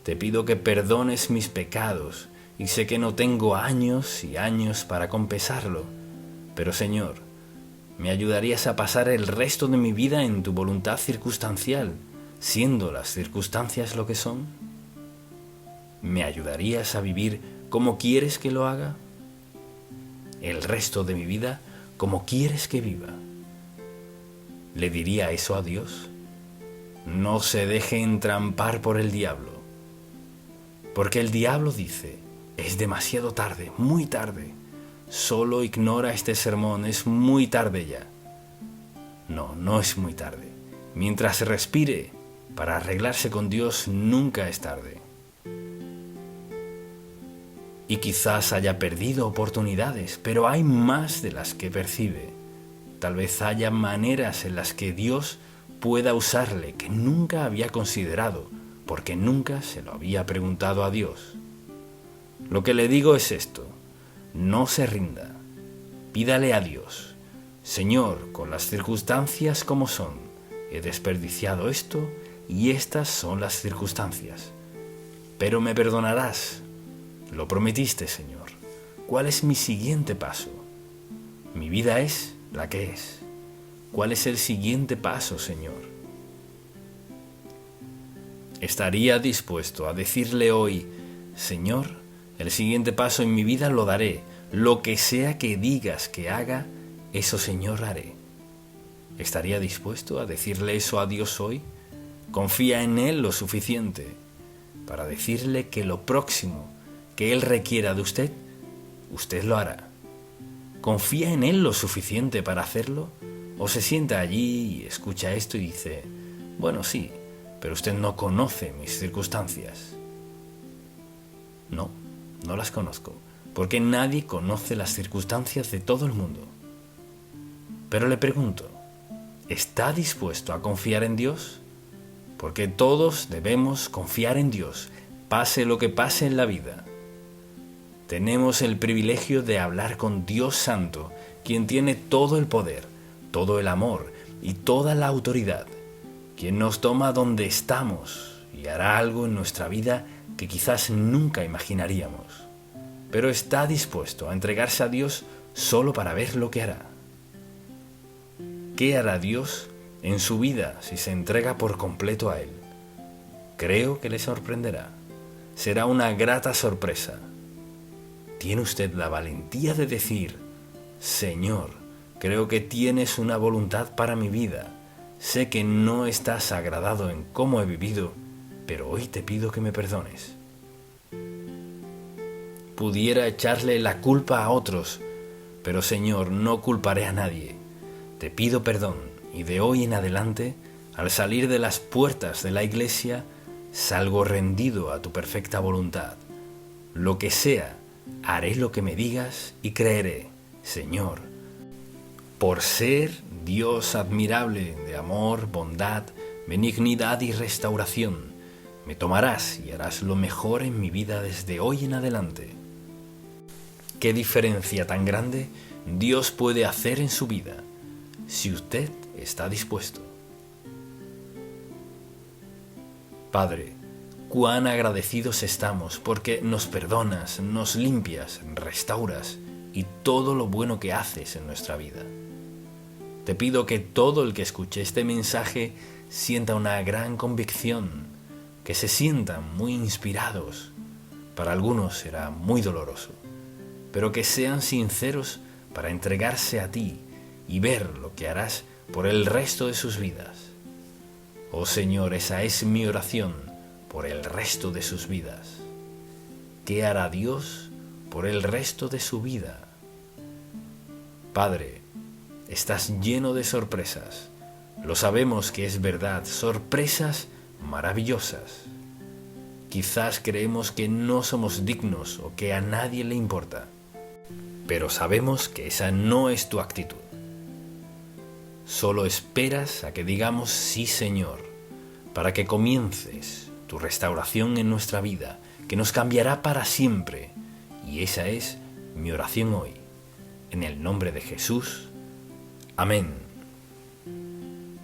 Te pido que perdones mis pecados y sé que no tengo años y años para compensarlo, pero Señor, ¿me ayudarías a pasar el resto de mi vida en tu voluntad circunstancial, siendo las circunstancias lo que son? ¿Me ayudarías a vivir como quieres que lo haga? El resto de mi vida como quieres que viva. ¿Le diría eso a Dios? No se deje entrampar por el diablo, porque el diablo dice, es demasiado tarde, muy tarde, solo ignora este sermón, es muy tarde ya. No, no es muy tarde. Mientras se respire, para arreglarse con Dios nunca es tarde. Y quizás haya perdido oportunidades, pero hay más de las que percibe. Tal vez haya maneras en las que Dios pueda usarle que nunca había considerado, porque nunca se lo había preguntado a Dios. Lo que le digo es esto: no se rinda, pídale a Dios: Señor, con las circunstancias como son, he desperdiciado esto y estas son las circunstancias. Pero me perdonarás. Lo prometiste, Señor. ¿Cuál es mi siguiente paso? Mi vida es la que es. ¿Cuál es el siguiente paso, Señor? ¿Estaría dispuesto a decirle hoy, Señor, el siguiente paso en mi vida lo daré, lo que sea que digas que haga, eso, Señor, haré? ¿Estaría dispuesto a decirle eso a Dios hoy? Confía en Él lo suficiente para decirle que lo próximo que Él requiera de usted, usted lo hará. ¿Confía en Él lo suficiente para hacerlo? ¿O se sienta allí y escucha esto y dice, bueno, sí, pero usted no conoce mis circunstancias? No, no las conozco, porque nadie conoce las circunstancias de todo el mundo. Pero le pregunto, ¿está dispuesto a confiar en Dios? Porque todos debemos confiar en Dios, pase lo que pase en la vida. Tenemos el privilegio de hablar con Dios Santo, quien tiene todo el poder, todo el amor y toda la autoridad, quien nos toma donde estamos y hará algo en nuestra vida que quizás nunca imaginaríamos. Pero está dispuesto a entregarse a Dios solo para ver lo que hará. ¿Qué hará Dios en su vida si se entrega por completo a Él? Creo que le sorprenderá. Será una grata sorpresa. ¿Tiene usted la valentía de decir, Señor, creo que tienes una voluntad para mi vida? Sé que no estás agradado en cómo he vivido, pero hoy te pido que me perdones. Pudiera echarle la culpa a otros, pero Señor, no culparé a nadie. Te pido perdón y de hoy en adelante, al salir de las puertas de la iglesia, salgo rendido a tu perfecta voluntad. Lo que sea, haré lo que me digas y creeré, Señor, por ser Dios admirable de amor, bondad, benignidad y restauración. Me tomarás y harás lo mejor en mi vida desde hoy en adelante. ¿Qué diferencia tan grande Dios puede hacer en su vida si usted está dispuesto? Padre, cuán agradecidos estamos porque nos perdonas, nos limpias, restauras y todo lo bueno que haces en nuestra vida. Te pido que todo el que escuche este mensaje sienta una gran convicción, que se sientan muy inspirados. Para algunos será muy doloroso, pero que sean sinceros para entregarse a ti y ver lo que harás por el resto de sus vidas. Oh Señor, esa es mi oración por el resto de sus vidas. ¿Qué hará Dios por el resto de su vida? Padre, estás lleno de sorpresas. Lo sabemos que es verdad, sorpresas maravillosas. Quizás creemos que no somos dignos o que a nadie le importa, pero sabemos que esa no es tu actitud. Solo esperas a que digamos sí, Señor, para que comiences tu restauración en nuestra vida, que nos cambiará para siempre. Y esa es mi oración hoy. En el nombre de Jesús. Amén.